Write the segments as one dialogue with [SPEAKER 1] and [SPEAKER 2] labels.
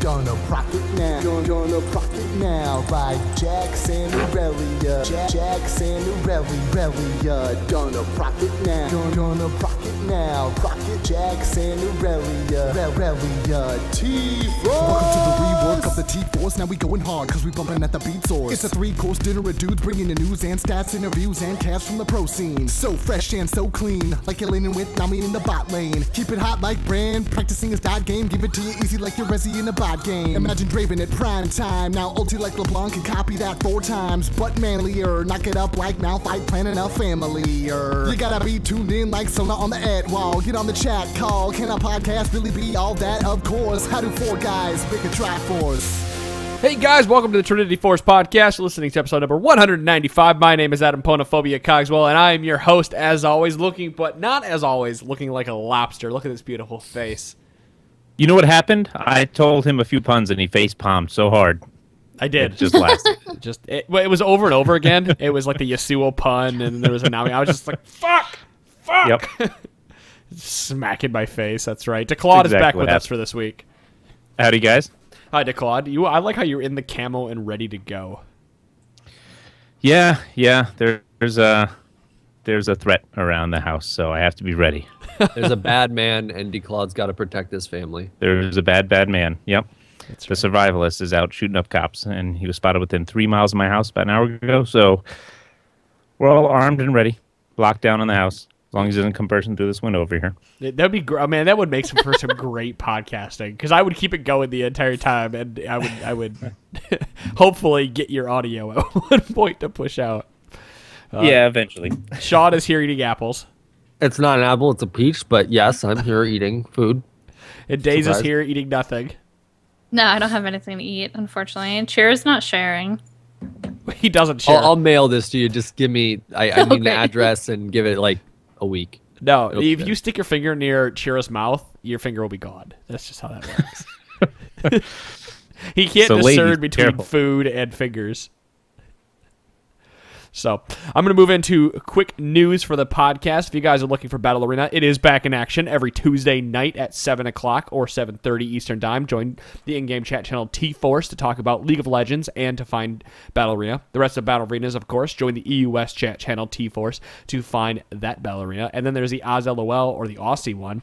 [SPEAKER 1] Gonna proc it now. Gonna proc it now. By Jackson Aurelia. Jackson Aurelia. Gonna proc it now. Gonna proc it now. Proc it. Jackson Aurelia. T-Force.
[SPEAKER 2] Welcome to the rework of the T-Force. Now we going hard cause we bumping at the beat source. It's a 3-course dinner of dudes bringing the news and stats, interviews and casts from the pro scene. So fresh and so clean, like you're leaning with Nami in the bot lane. Keep it hot like Brand, practicing his dot game. Give it to you easy like you're Resi in a bot game. Imagine Draven at prime time. Now ulti like LeBlanc can copy that 4 times, but manlier. Knock it up like now fight planning a family-er. You gotta be tuned in like Sona on the ad wall. Get on the chat call. Can a podcast really be all that? Of course. How do 4 guys make a Triforce?
[SPEAKER 3] Hey guys, welcome to the Trinity Force Podcast. You're listening to episode number 195. My name is Adam Ponophobia Cogswell, and I am your host, as always, looking like a lobster. Look at this beautiful face.
[SPEAKER 4] You know what happened? I told him a few puns, and he face-palmed so hard.
[SPEAKER 3] I did.
[SPEAKER 4] It just lasted.
[SPEAKER 3] It was over and over again. It was like the Yasuo pun, and there was a Nami. I was just like, fuck!
[SPEAKER 4] Yep.
[SPEAKER 3] Smacking my face, that's right. DeClaude is back with us for this week.
[SPEAKER 4] Howdy, guys.
[SPEAKER 3] Hi, DeClaude. I like how you're in the camo and ready to go.
[SPEAKER 4] Yeah. There's a threat around the house, so I have to be ready.
[SPEAKER 5] There's a bad man, and DeClaude's got to protect his family.
[SPEAKER 4] There's a bad man. Yep.
[SPEAKER 3] That's
[SPEAKER 4] the survivalist is out shooting up cops, and he was spotted within 3 miles of my house about an hour ago, so we're all armed and ready. Locked down in the house. As long as he doesn't come bursting through this window over here.
[SPEAKER 3] That'd be great, man. That would make for some great podcasting, because I would keep it going the entire time, and I would hopefully get your audio at one point to push out.
[SPEAKER 4] Yeah, eventually.
[SPEAKER 3] Sean is here eating apples.
[SPEAKER 5] It's not an apple, it's a peach, but yes, I'm here eating food.
[SPEAKER 3] And Daze is here eating nothing.
[SPEAKER 6] No, I don't have anything to eat, unfortunately. And Cheer's not sharing.
[SPEAKER 3] He doesn't share.
[SPEAKER 5] I'll mail this to you. Just give me, I need an address and give it like a week.
[SPEAKER 3] No, if you stick your finger near Chira's mouth, your finger will be gone. That's just how that works. He can't discern between food and fingers. So, I'm going to move into quick news for the podcast. If you guys are looking for Battle Arena, it is back in action every Tuesday night at 7 o'clock or 7:30 Eastern Time. Join the in-game chat channel T-Force to talk about League of Legends and to find Battle Arena. The rest of Battle Arenas, of course, join the EUS chat channel T-Force to find that Battle Arena. And then there's the OzLOL or the Aussie one.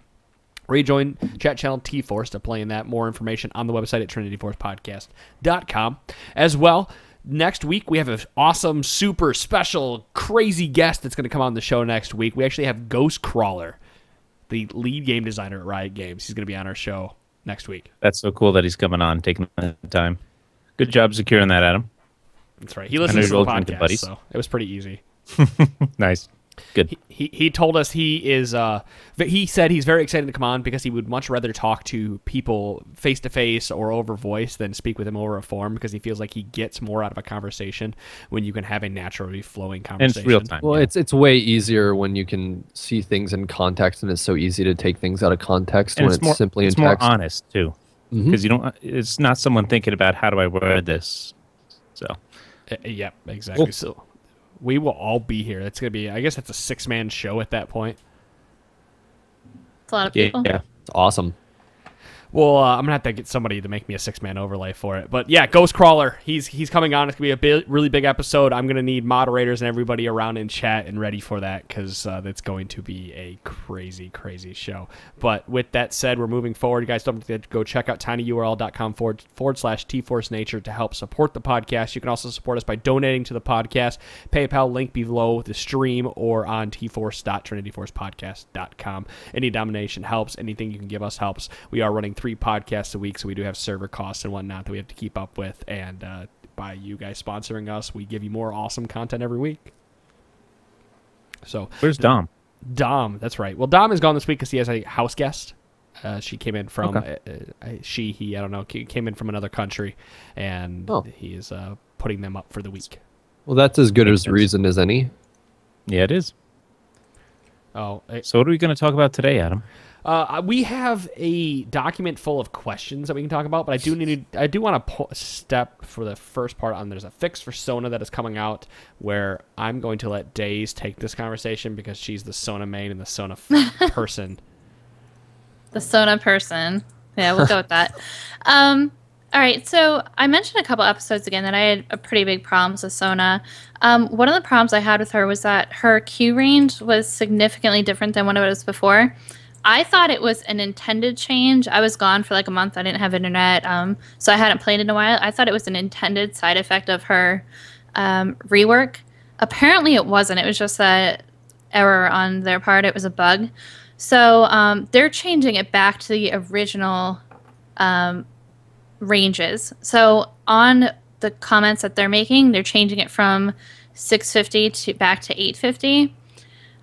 [SPEAKER 3] Rejoin chat channel T-Force to play in that. More information on the website at trinityforcepodcast.com. As well, next week, we have an awesome, super special, crazy guest that's going to come on the show next week. We actually have Ghost Crawler, the lead game designer at Riot Games. He's going to be on our show next week.
[SPEAKER 4] That's so cool that he's coming on, taking the time. Good job securing that, Adam.
[SPEAKER 3] That's right. He listens to the podcast, so it was pretty easy.
[SPEAKER 4] Nice. Good.
[SPEAKER 3] He told us he said he's very excited to come on because he would much rather talk to people face to face or over voice than speak with him over a form, because he feels like he gets more out of a conversation when you can have a naturally flowing conversation.
[SPEAKER 4] And it's real time.
[SPEAKER 5] Well, it's way easier when you can see things in context, and it's so easy to take things out of context when it's simply in text.
[SPEAKER 4] It's more honest too, because it's not someone thinking about how do I word this. So.
[SPEAKER 3] Yeah, exactly.
[SPEAKER 4] Cool.
[SPEAKER 3] So. We will all be here. It's going to be, I guess it's a 6-man show at that point.
[SPEAKER 6] It's a lot of people.
[SPEAKER 5] Yeah, it's awesome.
[SPEAKER 3] Well, I'm going to have to get somebody to make me a 6-man overlay for it. But yeah, Ghost Crawler, he's coming on. It's going to be a really big episode. I'm going to need moderators and everybody around in chat and ready for that, because it's going to be a crazy, crazy show. But with that said, we're moving forward. You guys don't forget to go check out tinyurl.com/T-Force Nature to help support the podcast. You can also support us by donating to the podcast. PayPal link below the stream or on tforce.trinityforcepodcast.com. Any donation helps. Anything you can give us helps. We are running 3 podcasts a week, so we do have server costs and whatnot that we have to keep up with, and by you guys sponsoring us, we give you more awesome content every week. So
[SPEAKER 4] where's Dom?
[SPEAKER 3] Dom, that's right. Well, Dom is gone this week because he has a house guest. She came in from I don't know, came in from another country, and he is putting them up for the week.
[SPEAKER 5] Well, that's as good as reason as any.
[SPEAKER 4] Yeah, it is.
[SPEAKER 3] So
[SPEAKER 4] what are we going to talk about today, Adam?
[SPEAKER 3] We have a document full of questions that we can talk about, but I do want to step for the first part on. There's a fix for Sona that is coming out, where I'm going to let Daze take this conversation because she's the Sona main and the Sona person.
[SPEAKER 6] The Sona person. Yeah, we'll go with that. All right, so I mentioned a couple episodes again that I had a pretty big problems with Sona. One of the problems I had with her was that her Q range was significantly different than what it was before. I thought it was an intended change. I was gone for like a month. I didn't have internet, so I hadn't played in a while. I thought it was an intended side effect of her rework. Apparently it wasn't. It was just an error on their part. It was a bug. So they're changing it back to the original ranges. So on the comments that they're making, they're changing it from 650 to back to 850.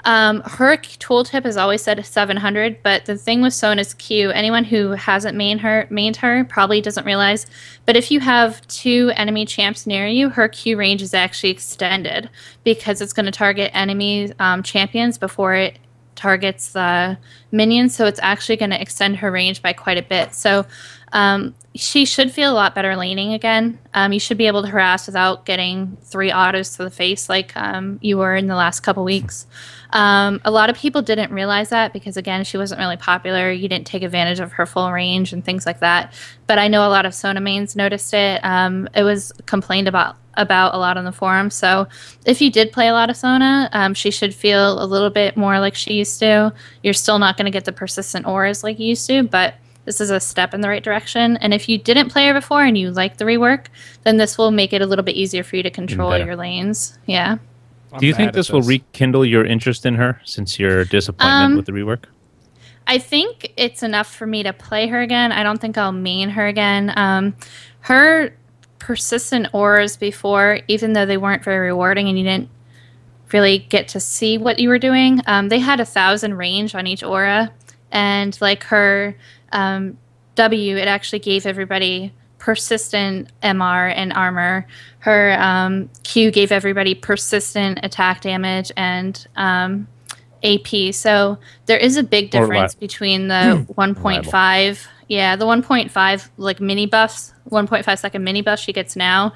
[SPEAKER 6] Her tooltip has always said 700, but the thing with Sona's Q, anyone who hasn't mained her probably doesn't realize, but if you have 2 enemy champs near you, her Q range is actually extended because it's going to target enemy champions before it targets the minions, so it's actually going to extend her range by quite a bit. So she should feel a lot better laning again. You should be able to harass without getting 3 autos to the face like you were in the last couple weeks. A lot of people didn't realize that because, again, she wasn't really popular. You didn't take advantage of her full range and things like that. But I know a lot of Sona mains noticed it. It was complained about a lot on the forum. So if you did play a lot of Sona, she should feel a little bit more like she used to. You're still not going to get the persistent auras like you used to, but this is a step in the right direction. And if you didn't play her before and you like the rework, then this will make it a little bit easier for you to control your lanes. Yeah.
[SPEAKER 4] Do you think this will rekindle your interest in her since your disappointment with the rework?
[SPEAKER 6] I think it's enough for me to play her again. I don't think I'll main her again. Her persistent auras before, even though they weren't very rewarding and you didn't really get to see what you were doing, they had 1,000 range on each aura. And like her W, it actually gave everybody persistent MR and armor. Her Q gave everybody persistent attack damage and AP. So there is a big difference between the 1.5, the 1.5 like mini buffs, 1.5 second mini buff she gets now,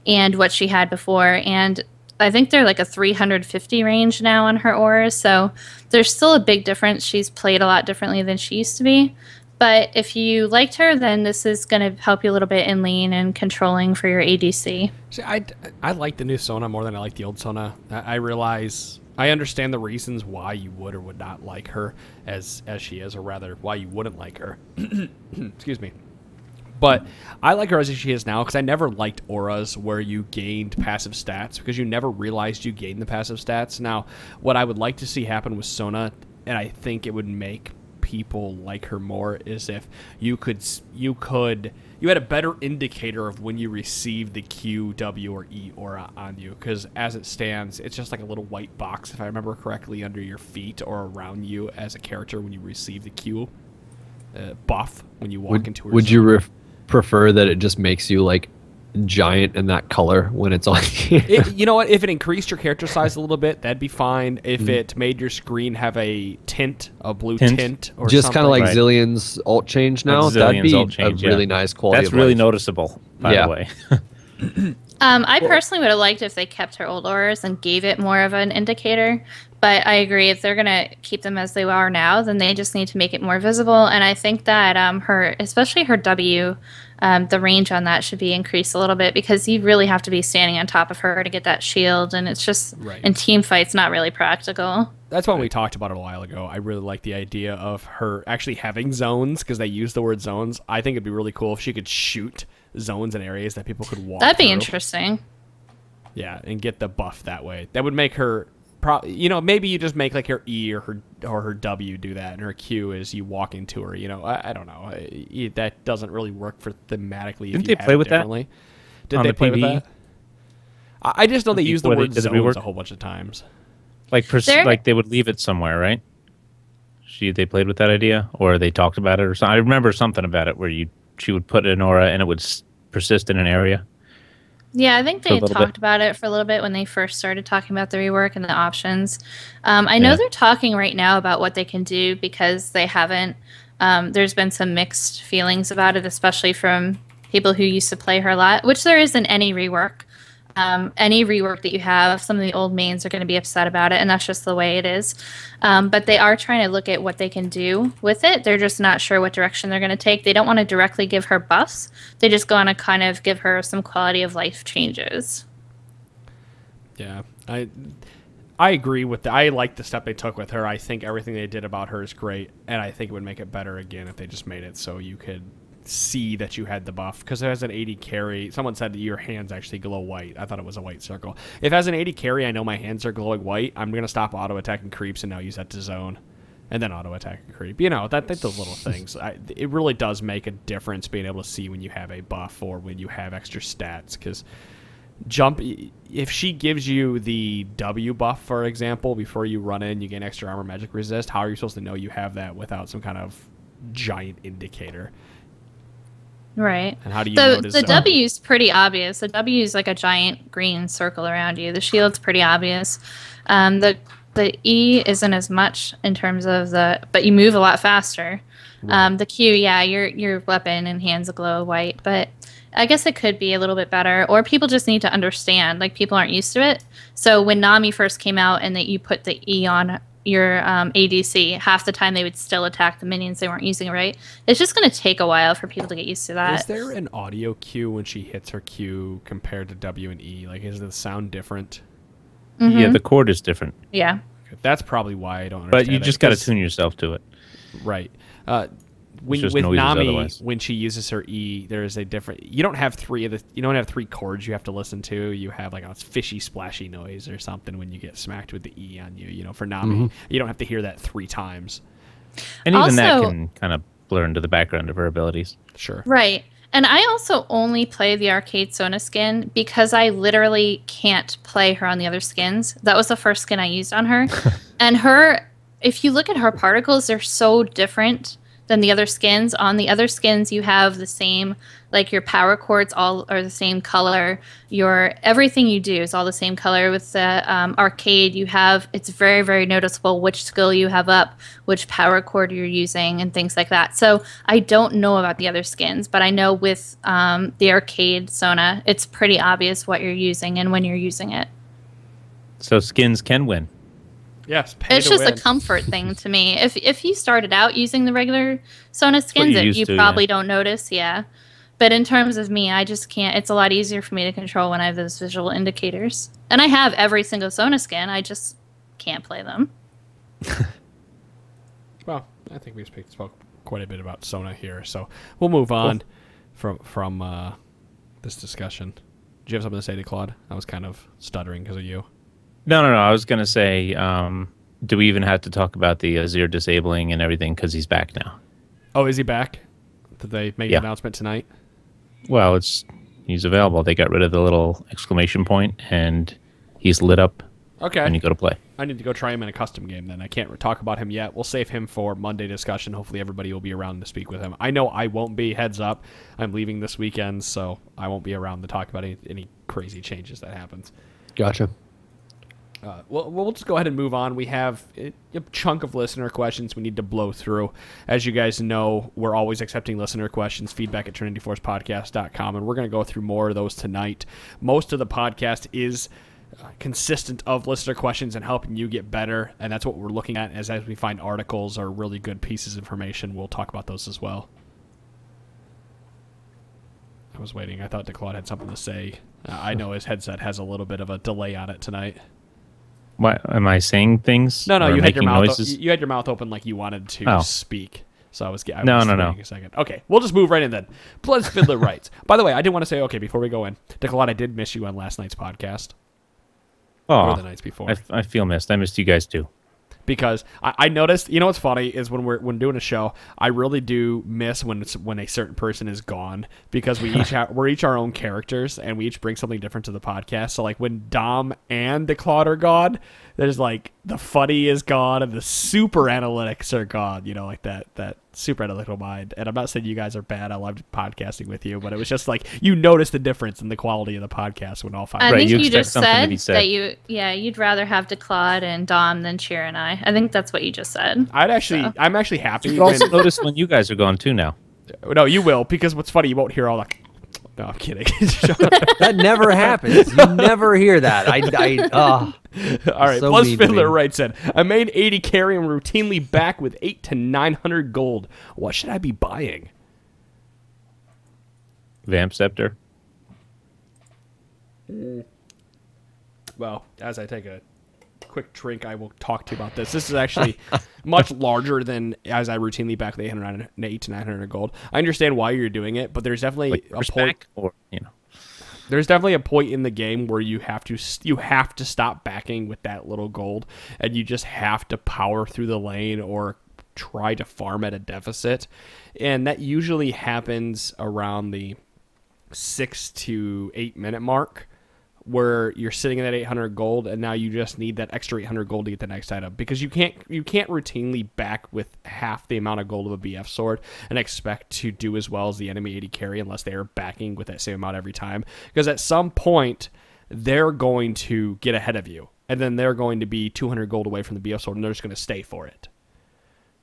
[SPEAKER 6] and what she had before. And I think they're like a 350 range now on her auras. So there's still a big difference. She's played a lot differently than she used to be. But if you liked her, then this is going to help you a little bit in lane and controlling for your ADC.
[SPEAKER 3] See, I like the new Sona more than I like the old Sona. I realize, I understand the reasons why you would or would not like her as she is, or rather, why you wouldn't like her. Excuse me. But I like her as she is now because I never liked auras where you gained passive stats because you never realized you gained the passive stats. Now, what I would like to see happen with Sona, and I think it would make people like her more, is if you had a better indicator of when you receive the Q, W, or E aura on you, because as it stands, it's just like a little white box, if I remember correctly, under your feet or around you as a character when you receive the Q buff when you walk into her.
[SPEAKER 5] Would you prefer that it just makes you like giant in that color when it's on you?
[SPEAKER 3] You know what? If it increased your character size a little bit, that'd be fine. If it made your screen have a blue tint, or
[SPEAKER 5] just kind of like
[SPEAKER 4] Right.
[SPEAKER 5] Zillion's alt change now,
[SPEAKER 4] Like
[SPEAKER 5] that'd be
[SPEAKER 4] Zillion's alt change,
[SPEAKER 5] a really nice quality.
[SPEAKER 4] That's
[SPEAKER 5] of
[SPEAKER 4] really
[SPEAKER 5] life.
[SPEAKER 4] noticeable, by the way.
[SPEAKER 6] I personally would have liked if they kept her old auras and gave it more of an indicator. But I agree, if they're going to keep them as they are now, then they just need to make it more visible. And I think that especially her W, the range on that should be increased a little bit because you really have to be standing on top of her to get that shield. And it's just, in team fights, not really practical.
[SPEAKER 3] That's when we talked about it a while ago. I really like the idea of her actually having zones because they use the word zones. I think it'd be really cool if she could shoot zones in areas that people could walk
[SPEAKER 6] That'd be
[SPEAKER 3] through.
[SPEAKER 6] interesting.
[SPEAKER 3] Yeah, and get the buff that way. That would make her... maybe you just make like her E or her W do that, and her Q is you walk into her. I don't know. That doesn't really work for thematically.
[SPEAKER 4] Didn't they play with that?
[SPEAKER 3] Did they play with that? I just know they use the word
[SPEAKER 4] did the
[SPEAKER 3] zones
[SPEAKER 4] rework?
[SPEAKER 3] a whole bunch of times.
[SPEAKER 4] Like they would leave it somewhere, right? They played with that idea, or they talked about it, or something. I remember something about it where she would put an aura and it would persist in an area.
[SPEAKER 6] Yeah, I think they had talked about it for a little bit when they first started talking about the rework and the options. I know they're talking right now about what they can do because they haven't. There's been some mixed feelings about it, especially from people who used to play her a lot, which there is in any rework. any rework that you have, some of the old mains are going to be upset about it, and that's just the way it is. But they are trying to look at what they can do with it. They're just not sure what direction they're going to take. They don't want to directly give her buffs. They just want to kind of give her some quality of life changes.
[SPEAKER 3] Yeah, I agree with I like the step they took with her. I think everything they did about her is great, and I think it would make it better again if they just made it so you could see that you had the buff. Because it has an 80 carry. Someone said that your hands actually glow white. I thought it was a white circle. If it has an 80 carry, I know my hands are glowing white. I'm going to stop auto-attacking creeps and now use that to zone. And then auto-attack a creep. You know, that those little things. It really does make a difference being able to see when you have a buff or when you have extra stats. Because if she gives you the W buff, for example, before you run in, you gain extra armor magic resist, how are you supposed to know you have that without some kind of giant indicator?
[SPEAKER 6] Right.
[SPEAKER 3] And how do you notice
[SPEAKER 6] the W is pretty obvious. The W is like a giant green circle around you. The shield's pretty obvious. The E isn't as much in terms of but you move a lot faster. Right. The Q, yeah, your weapon and hands glow white, but I guess it could be a little bit better, or people just need to understand. Like, people aren't used to it. So when Nami first came out and that you put the E on your ADC, half the time they would still attack the minions they weren't using, right? It's just going to take a while for people to get used to that.
[SPEAKER 3] Is there an audio cue when she hits her Q compared to W and E? Like, is the sound different?
[SPEAKER 6] Mm-hmm.
[SPEAKER 4] Yeah, the chord is different.
[SPEAKER 6] Yeah.
[SPEAKER 3] That's probably why I don't understand.
[SPEAKER 4] But you just got to tune yourself to it.
[SPEAKER 3] Right. With Nami, otherwise. When she uses her E, there is a different. You don't have three chords you have to listen to. You have like a fishy, splashy noise or something when you get smacked with the E on you. You know, for Nami, you don't have to hear that 3 times.
[SPEAKER 4] And even that can kind of blur into the background of her abilities.
[SPEAKER 3] Sure.
[SPEAKER 6] Right. And I also only play the arcade Sona skin because I literally can't play her on the other skins. That was the first skin I used on her. And if you look at her particles, they're so different than the other skins. On the other skins, you have the same, like your power chords all are the same color. Everything you do is all the same color. With the arcade, it's very, very noticeable which skill you have up, which power chord you're using, and things like that. So I don't know about the other skins, but I know with the arcade Sona, it's pretty obvious what you're using and when you're using it.
[SPEAKER 4] So skins can win.
[SPEAKER 3] Yes,
[SPEAKER 6] it's just a comfort thing to me. If you started out using the regular Sona skins, you probably don't notice, yeah. But in terms of me, I just can't. It's a lot easier for me to control when I have those visual indicators. And I have every single Sona skin. I just can't play them.
[SPEAKER 3] Well, I think we spoke quite a bit about Sona here, so we'll move on from this discussion. Do you have something to say to Claude? I was kind of stuttering because of you.
[SPEAKER 4] No. I was going to say, do we even have to talk about the Azir disabling and everything because he's back now?
[SPEAKER 3] Oh, is he back? Did they make an announcement tonight?
[SPEAKER 4] Well, he's available. They got rid of the little exclamation point, and he's lit up when you go to play.
[SPEAKER 3] I need to go try him in a custom game then. I can't talk about him yet. We'll save him for Monday discussion. Hopefully everybody will be around to speak with him. I know I won't be. Heads up. I'm leaving this weekend, so I won't be around to talk about any crazy changes that happens.
[SPEAKER 5] Gotcha.
[SPEAKER 3] We'll just go ahead and move on. We have a chunk of listener questions we need to blow through. As you guys know, we're always accepting listener questions, feedback at trinityforcepodcast.com, and we're going to go through more of those tonight. Most of the podcast is consistent of listener questions and helping you get better, and that's what we're looking at as we find articles or really good pieces of information. We'll talk about those as well. I was waiting. I thought DeClaude had something to say. I know his headset has a little bit of a delay on it tonight.
[SPEAKER 4] What am I saying? Things?
[SPEAKER 3] No. You had your mouth. You had your mouth open like you wanted to speak. So I was waiting a second. Okay, we'll just move right in then. Plus Fiddler writes. By the way, I did want to say, before we go in, DeClaude, I did miss you on last night's podcast. Or the nights before.
[SPEAKER 4] I feel missed. I missed you guys too.
[SPEAKER 3] Because I noticed, you know what's funny is when doing a show, I really do miss when a certain person is gone, because we're each our own characters and we each bring something different to the podcast. So like when Dom and DeClaude are gone, there's like the funny is gone and the super analytics are gone. You know, like that super analytical mind. And I'm not saying you guys are bad. I loved podcasting with you, but it was just like you notice the difference in the quality of the podcast when all five.
[SPEAKER 6] I think you just said that you'd rather have DeClaude and Dom than Cheer and I. I think that's what you just said. I'm actually happy.
[SPEAKER 4] You also notice when you guys are gone too now.
[SPEAKER 3] No, you will, because what's funny, you won't hear all the No, I'm kidding.
[SPEAKER 5] That never happens. You never hear that.
[SPEAKER 3] All right,
[SPEAKER 5] so
[SPEAKER 3] Plus
[SPEAKER 5] mean to
[SPEAKER 3] Fiddler
[SPEAKER 5] me.
[SPEAKER 3] writes in, I made 80 carry and routinely back with 800 to 900 gold. What should I be buying?
[SPEAKER 4] Vamp Scepter.
[SPEAKER 3] Well, as I take a quick drink, I will talk to you about this. This is actually much larger than as I routinely back with 800 to 900 gold. I understand why you're doing it, but there's definitely
[SPEAKER 4] Like
[SPEAKER 3] a point.
[SPEAKER 4] or
[SPEAKER 3] There's definitely a point in the game where you have to stop backing with that little gold, and you just have to power through the lane or try to farm at a deficit, and that usually happens around the 6 to 8 minute mark, where you're sitting in that 800 gold, and now you just need that extra 800 gold to get the next item, because you can't routinely back with half the amount of gold of a BF sword and expect to do as well as the enemy 80 carry unless they are backing with that same amount every time, because at some point they're going to get ahead of you, and then they're going to be 200 gold away from the BF sword, and they're just going to stay for it.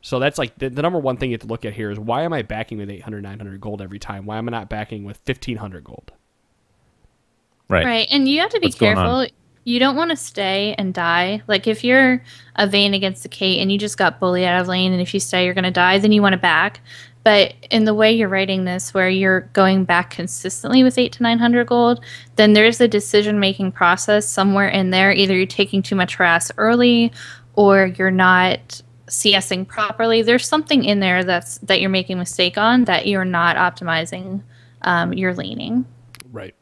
[SPEAKER 3] So that's like the number one thing you have to look at here is, why am I backing with 800, 900 gold every time? Why am I not backing with 1,500 gold?
[SPEAKER 4] Right.
[SPEAKER 6] Right, and you have to be
[SPEAKER 4] What's going on?
[SPEAKER 6] careful. You don't want to stay and die. Like, if you're a Vayne against the Kate and you just got bullied out of lane, and if you stay, you're going to die, then you want to back. But in the way you're writing this, where you're going back consistently with 800 to 900 gold, then there's a decision-making process somewhere in there. Either you're taking too much harass early, or you're not CSing properly. There's something in there that you're making a mistake on, that you're not optimizing your laning.
[SPEAKER 3] Right.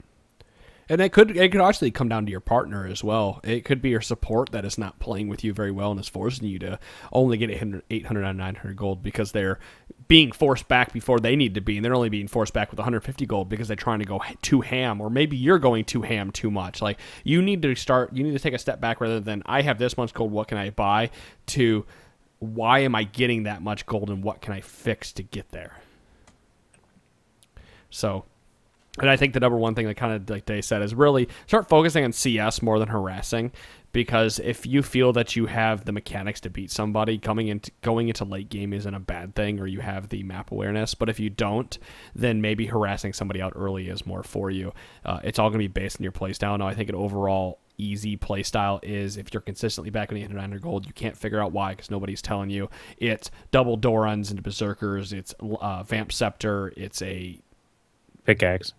[SPEAKER 3] And it could actually come down to your partner as well. It could be your support that is not playing with you very well and is forcing you to only get 800 and 900 gold because they're being forced back before they need to be, and they're only being forced back with 150 gold because they're trying to go too ham, or maybe you're going too ham too much. Like, you need to take a step back rather than, I have this much gold, what can I buy, to why am I getting that much gold and what can I fix to get there? So, and I think the number one thing that kind of, like Dave said, is really start focusing on CS more than harassing, because if you feel that you have the mechanics to beat somebody, going into late game isn't a bad thing, or you have the map awareness. But if you don't, then maybe harassing somebody out early is more for you. It's all going to be based on your playstyle. Now, I think an overall easy playstyle is, if you're consistently back in 800, 900 gold, you can't figure out why because nobody's telling you. It's double Dorans into Berserkers, it's Vamp Scepter, it's a
[SPEAKER 4] Pickaxe,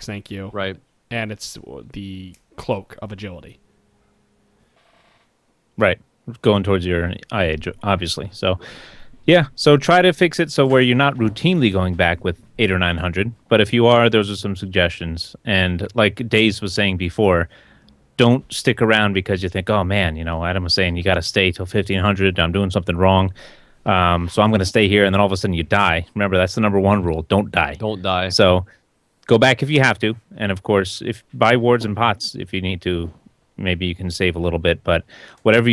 [SPEAKER 3] thank you.
[SPEAKER 5] Right.
[SPEAKER 3] And it's the Cloak of Agility.
[SPEAKER 4] right? Going towards your IA, obviously. So, yeah. So try to fix it so where you're not routinely going back with 800 or 900. But if you are, those are some suggestions. And like Daze was saying before, don't stick around because you think, oh man, Adam was saying you got to stay till 1500. I'm doing something wrong. So I'm going to stay here, and then all of a sudden you die. Remember, that's the number one rule. Don't die.
[SPEAKER 5] Don't die.
[SPEAKER 4] So go back if you have to. And of course, if buy wards and pots if you need to. Maybe you can save a little bit, but whatever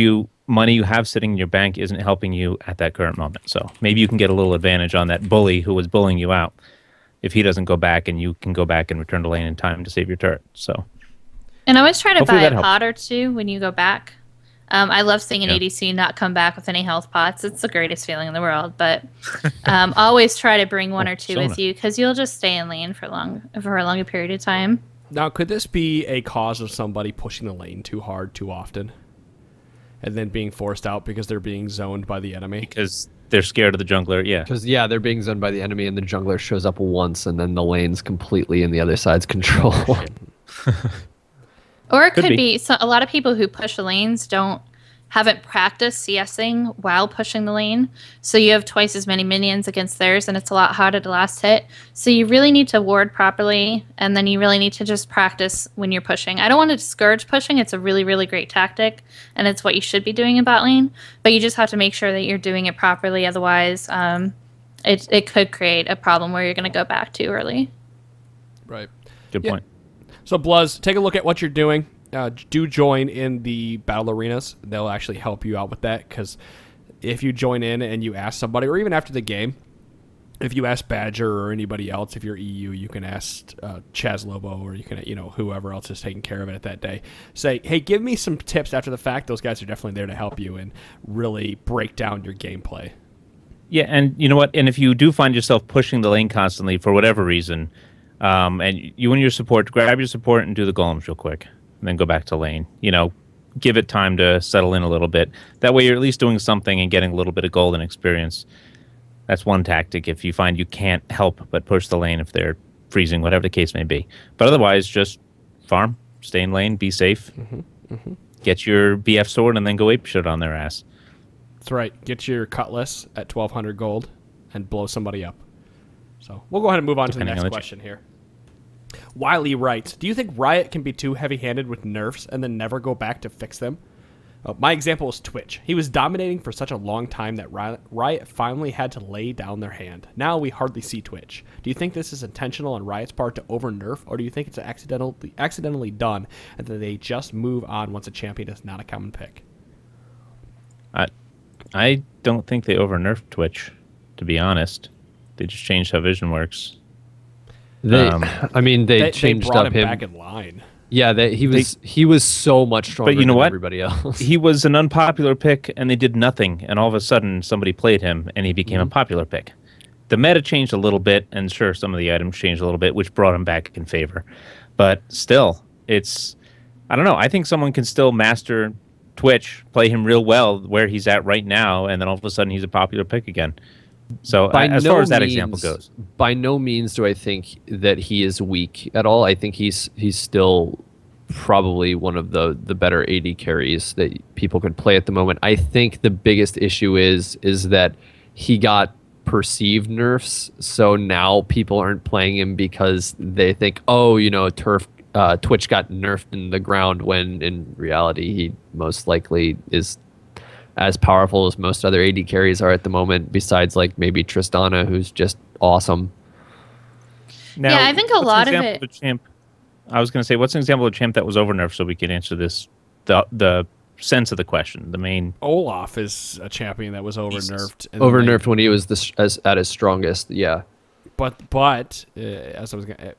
[SPEAKER 4] money you have sitting in your bank isn't helping you at that current moment. So maybe you can get a little advantage on that bully who was bullying you out if he doesn't go back, and you can go back and return to lane in time to save your turret. So.
[SPEAKER 6] And always try to
[SPEAKER 4] Hopefully
[SPEAKER 6] buy
[SPEAKER 4] that
[SPEAKER 6] a
[SPEAKER 4] helps.
[SPEAKER 6] pot or two when you go back. I love seeing an
[SPEAKER 4] Yeah.
[SPEAKER 6] ADC not come back with any health pots. It's the greatest feeling in the world. But always try to bring one or two
[SPEAKER 4] Sona.
[SPEAKER 6] with you, because you'll just stay in lane for a longer period of time.
[SPEAKER 3] Now, could this be a cause of somebody pushing the lane too hard too often and then being forced out because they're being zoned by the enemy?
[SPEAKER 4] Because they're scared of the jungler, yeah.
[SPEAKER 5] Because, yeah, they're being zoned by the enemy, and the jungler shows up once, and then the lane's completely in the other side's control.
[SPEAKER 6] Or it
[SPEAKER 4] Could
[SPEAKER 6] could
[SPEAKER 4] be.
[SPEAKER 6] be a lot of people who push the lanes haven't practiced CSing while pushing the lane, so you have twice as many minions against theirs, and it's a lot harder to last hit. So you really need to ward properly, and then you really need to just practice when you're pushing. I don't want to discourage pushing. It's a really, really great tactic, and it's what you should be doing in bot lane, but you just have to make sure that you're doing it properly. Otherwise, it could create a problem where you're going to go back too early.
[SPEAKER 3] Right.
[SPEAKER 4] Good
[SPEAKER 3] Yeah.
[SPEAKER 4] point.
[SPEAKER 3] So, Bluz, take a look at what you're doing. Do join in the battle arenas. They'll actually help you out with that, because if you join in and you ask somebody, or even after the game, if you ask Badger or anybody else, if you're EU, you can ask Chaz Lobo, or you can, whoever else is taking care of it at that day. Say, hey, give me some tips after the fact. Those guys are definitely there to help you and really break down your gameplay.
[SPEAKER 4] Yeah, and you know what? And if you do find yourself pushing the lane constantly for whatever reason, And you and your support, grab your support and do the golems real quick, and then go back to lane. Give it time to settle in a little bit. That way you're at least doing something and getting a little bit of golden experience. That's one tactic if you find you can't help but push the lane if they're freezing, whatever the case may be. But otherwise, just farm, stay in lane, be safe, get your BF sword, and then go ape shit on their ass.
[SPEAKER 3] That's right. Get your cutlass at 1,200 gold and blow somebody up. So we'll go ahead and move on to the next question here. Wiley writes, do you think Riot can be too heavy-handed with nerfs and then never go back to fix them? My example is Twitch. He was dominating for such a long time that Riot finally had to lay down their hand. Now we hardly see Twitch. Do you think this is intentional on Riot's part to over-nerf, or do you think it's accidentally done and that they just move on once a champion is not a common pick?
[SPEAKER 4] I don't think they over-nerfed Twitch, to be honest. They just changed how vision works.
[SPEAKER 5] They changed
[SPEAKER 3] brought
[SPEAKER 5] up
[SPEAKER 3] him back in line.
[SPEAKER 5] Yeah, he was so much stronger
[SPEAKER 4] but you know
[SPEAKER 5] than
[SPEAKER 4] what?
[SPEAKER 5] everybody else.
[SPEAKER 4] He was an unpopular pick, and they did nothing. And all of a sudden, somebody played him, and he became a popular pick. The meta changed a little bit, and sure, some of the items changed a little bit, which brought him back in favor. But still, I don't know. I think someone can still master Twitch, play him real well where he's at right now, and then all of a sudden he's a popular pick again. So as far as that example goes,
[SPEAKER 5] by no means do I think that he is weak at all. I think he's still probably one of the better AD carries that people could play at the moment. I think the biggest issue is that he got perceived nerfs, so now people aren't playing him because they think, Twitch got nerfed in the ground, when in reality he most likely is as powerful as most other AD carries are at the moment, besides like maybe Tristana, who's just awesome.
[SPEAKER 4] Now,
[SPEAKER 6] I think a lot of it.
[SPEAKER 4] I was going to say, what's an example of a champ that was overnerfed, so we can answer this, the sense of the question, the main.
[SPEAKER 3] Olaf is a champion that was overnerfed.
[SPEAKER 5] Overnerfed when he was at his strongest, yeah.
[SPEAKER 3] But as I was gonna,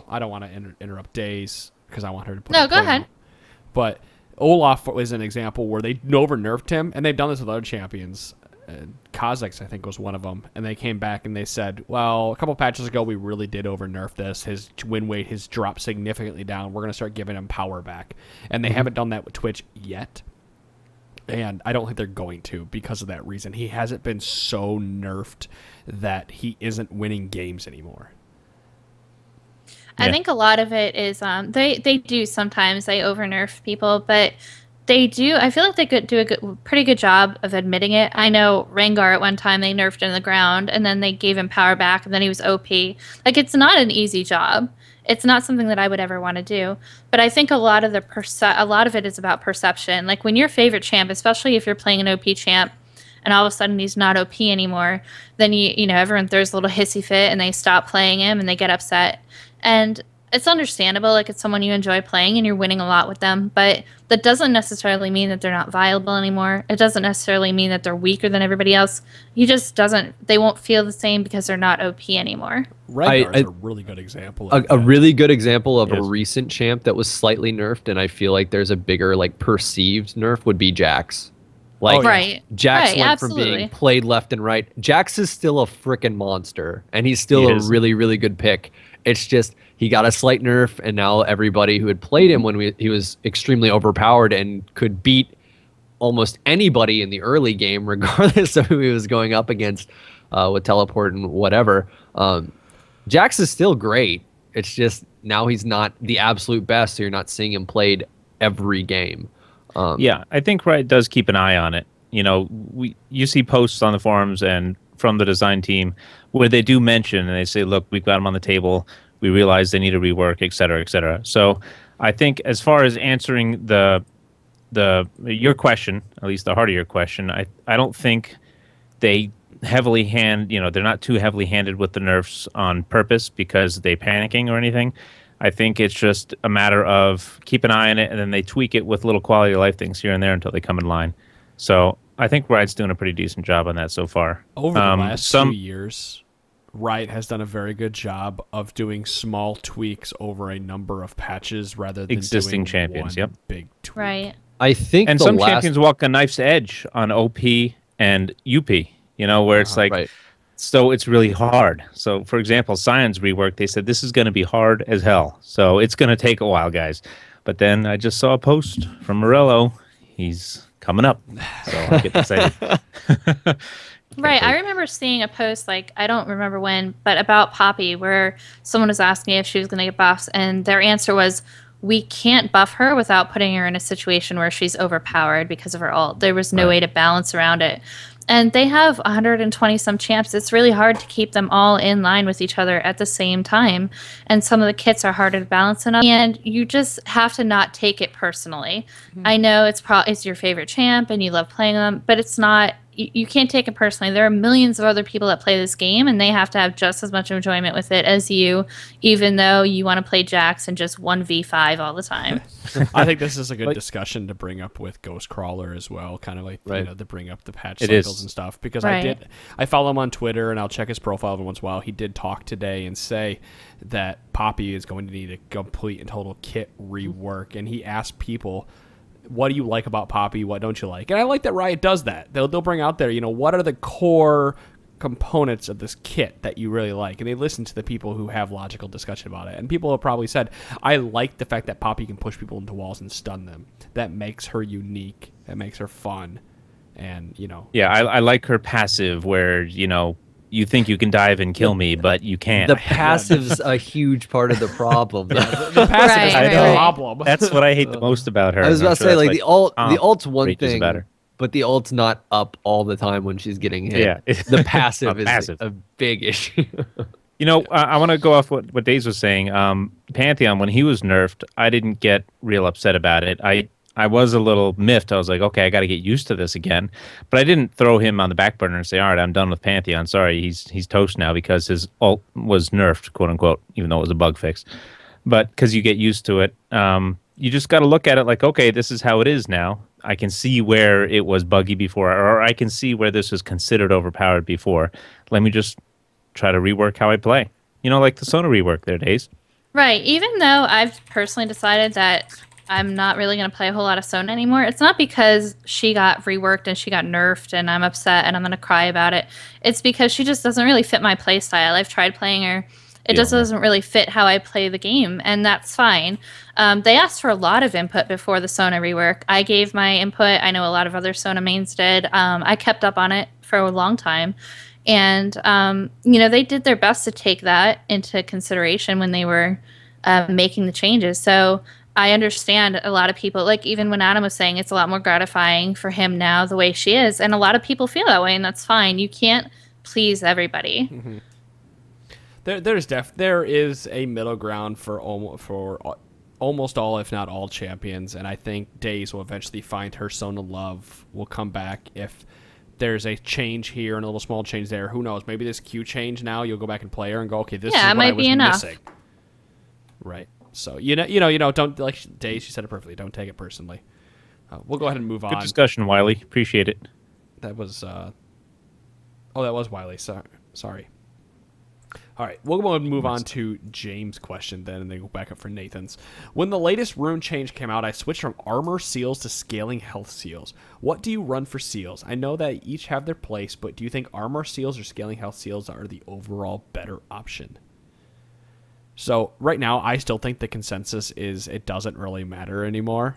[SPEAKER 3] I don't want to interrupt Days because I want her to put.
[SPEAKER 6] No, go ahead.
[SPEAKER 3] But Olaf was an example where they over-nerfed him, and they've done this with other champions. Kha'Zix, I think, was one of them, and they came back and they said, well, a couple patches ago we really did over-nerf this. His win weight has dropped significantly down. We're going to start giving him power back. And they haven't done that with Twitch yet, and I don't think they're going to because of that reason. He hasn't been so nerfed that he isn't winning games anymore.
[SPEAKER 6] I think a lot of it is they do sometimes they over nerf people, but they do. I feel like they could do a pretty good job of admitting it. I know Rengar at one time they nerfed in the ground, and then they gave him power back, and then he was OP. Like, it's not an easy job. It's not something that I would ever want to do. But I think a lot of it is about perception. Like, when your favorite champ, especially if you're playing an OP champ, and all of a sudden he's not OP anymore, then everyone throws a little hissy fit and they stop playing him and they get upset. And it's understandable, like, it's someone you enjoy playing and you're winning a lot with them, but that doesn't necessarily mean that they're not viable anymore. It doesn't necessarily mean that they're weaker than everybody else. They won't feel the same because they're not OP anymore.
[SPEAKER 3] Rengar is a really good example.
[SPEAKER 5] A really good example of a recent champ that was slightly nerfed, and I feel like there's a bigger, like, perceived nerf would be Jax. Like,
[SPEAKER 6] right.
[SPEAKER 5] Jax went
[SPEAKER 6] absolutely.
[SPEAKER 5] from being played left and right. Jax is still a freaking monster, and he's still a really, really good pick. It's just he got a slight nerf, and now everybody who had played him when he was extremely overpowered and could beat almost anybody in the early game, regardless of who he was going up against with teleport and whatever. Jax is still great. It's just now he's not the absolute best, so you're not seeing him played every game.
[SPEAKER 4] I think Riot does keep an eye on it. You see posts on the forums and from the design team where they do mention and they say, look, we've got them on the table. We realize they need a rework, et cetera, et cetera. So I think as far as answering your question, at least the heart of your question, I don't think they they're not too heavily handed with the nerfs on purpose because they're panicking or anything. I think it's just a matter of keep an eye on it, and then they tweak it with little quality of life things here and there until they come in line. So I think Riot's doing a pretty decent job on that so far.
[SPEAKER 3] Over the last few years, Riot has done a very good job of doing small tweaks over a number of patches rather than
[SPEAKER 4] existing
[SPEAKER 3] doing
[SPEAKER 4] champions.
[SPEAKER 3] one big tweak.
[SPEAKER 6] Right.
[SPEAKER 5] I think
[SPEAKER 4] champions walk a knife's edge on OP and UP. Where it's like.
[SPEAKER 5] Right.
[SPEAKER 4] So it's really hard. So, for example, Scion's rework, they said this is going to be hard as hell. So it's going to take a while, guys. But then I just saw a post from Morello. He's coming up. So I get excited.
[SPEAKER 6] Right. I remember seeing a post, like, I don't remember when, but about Poppy, where someone was asking if she was going to get buffs, and their answer was, we can't buff her without putting her in a situation where she's overpowered because of her ult. There was no way to balance around it. And they have 120 some champs. It's really hard to keep them all in line with each other at the same time. And some of the kits are harder to balance enough. And you just have to not take it personally. I know it's your favorite champ and you love playing them, but it's not. You can't take it personally. There are millions of other people that play this game, and they have to have just as much enjoyment with it as you, even though you want to play Jax and just 1v5 all the time.
[SPEAKER 3] I think this is a good discussion to bring up with Ghostcrawler as well, kind of like to bring up the patch cycles and stuff. Because I follow him on Twitter, and I'll check his profile every once in a while. He did talk today and say that Poppy is going to need a complete and total kit rework, and he asked people, what do you like about Poppy? What don't you like? And I like that Riot does that. They'll bring out there, what are the core components of this kit that you really like? And they listen to the people who have logical discussion about it. And people have probably said, I like the fact that Poppy can push people into walls and stun them. That makes her unique. That makes her fun. And,
[SPEAKER 4] Yeah, I like her passive where, you think you can dive and kill me, but you can't.
[SPEAKER 5] The passive's a huge part of the problem.
[SPEAKER 3] The passive is the problem.
[SPEAKER 4] That's what I hate the most about her.
[SPEAKER 5] I was about to say, like, the ult's one
[SPEAKER 4] rages
[SPEAKER 5] thing,
[SPEAKER 4] about her.
[SPEAKER 5] but the ult's not up all the time when she's getting hit.
[SPEAKER 4] Yeah.
[SPEAKER 5] The passive is
[SPEAKER 4] passive.
[SPEAKER 5] a big issue.
[SPEAKER 4] I want to go off what Daze was saying. Pantheon, when he was nerfed, I didn't get real upset about it. I was a little miffed. I was like, okay, I got to get used to this again. But I didn't throw him on the back burner and say, all right, I'm done with Pantheon. Sorry, he's toast now because his ult was nerfed, quote unquote, even though it was a bug fix. But because you get used to it, you just got to look at it like, okay, this is how it is now. I can see where it was buggy before, or I can see where this was considered overpowered before. Let me just try to rework how I play. Like the Sona rework there, Daze.
[SPEAKER 6] Right. Even though I've personally decided that I'm not really going to play a whole lot of Sona anymore, it's not because she got reworked and she got nerfed and I'm upset and I'm going to cry about it. It's because she just doesn't really fit my play style. I've tried playing her. It just doesn't really fit how I play the game, and that's fine. They asked for a lot of input before the Sona rework. I gave my input. I know a lot of other Sona mains did. I kept up on it for a long time. And, they did their best to take that into consideration when they were making the changes. So I understand a lot of people, like even when Adam was saying it's a lot more gratifying for him now the way she is. And a lot of people feel that way, and that's fine. You can't please everybody.
[SPEAKER 3] Mm-hmm. There is a middle ground for almost all, if not all, champions. And I think Daze will eventually find her Sona love will come back if there's a change here and a little small change there. Who knows? Maybe this Q change now, you'll go back and play her and go, okay, this is what I was missing. Right. So, don't, like Daze, she said it perfectly, don't take it personally. We'll go ahead and move on.
[SPEAKER 4] Good discussion, Wiley. Appreciate it.
[SPEAKER 3] That was, that was Wiley. Sorry. All right, we'll go and move on to James' question then, and then go back up for Nathan's. When the latest rune change came out, I switched from armor seals to scaling health seals. What do you run for seals? I know that each have their place, but do you think armor seals or scaling health seals are the overall better option? So right now, I still think the consensus is it doesn't really matter anymore.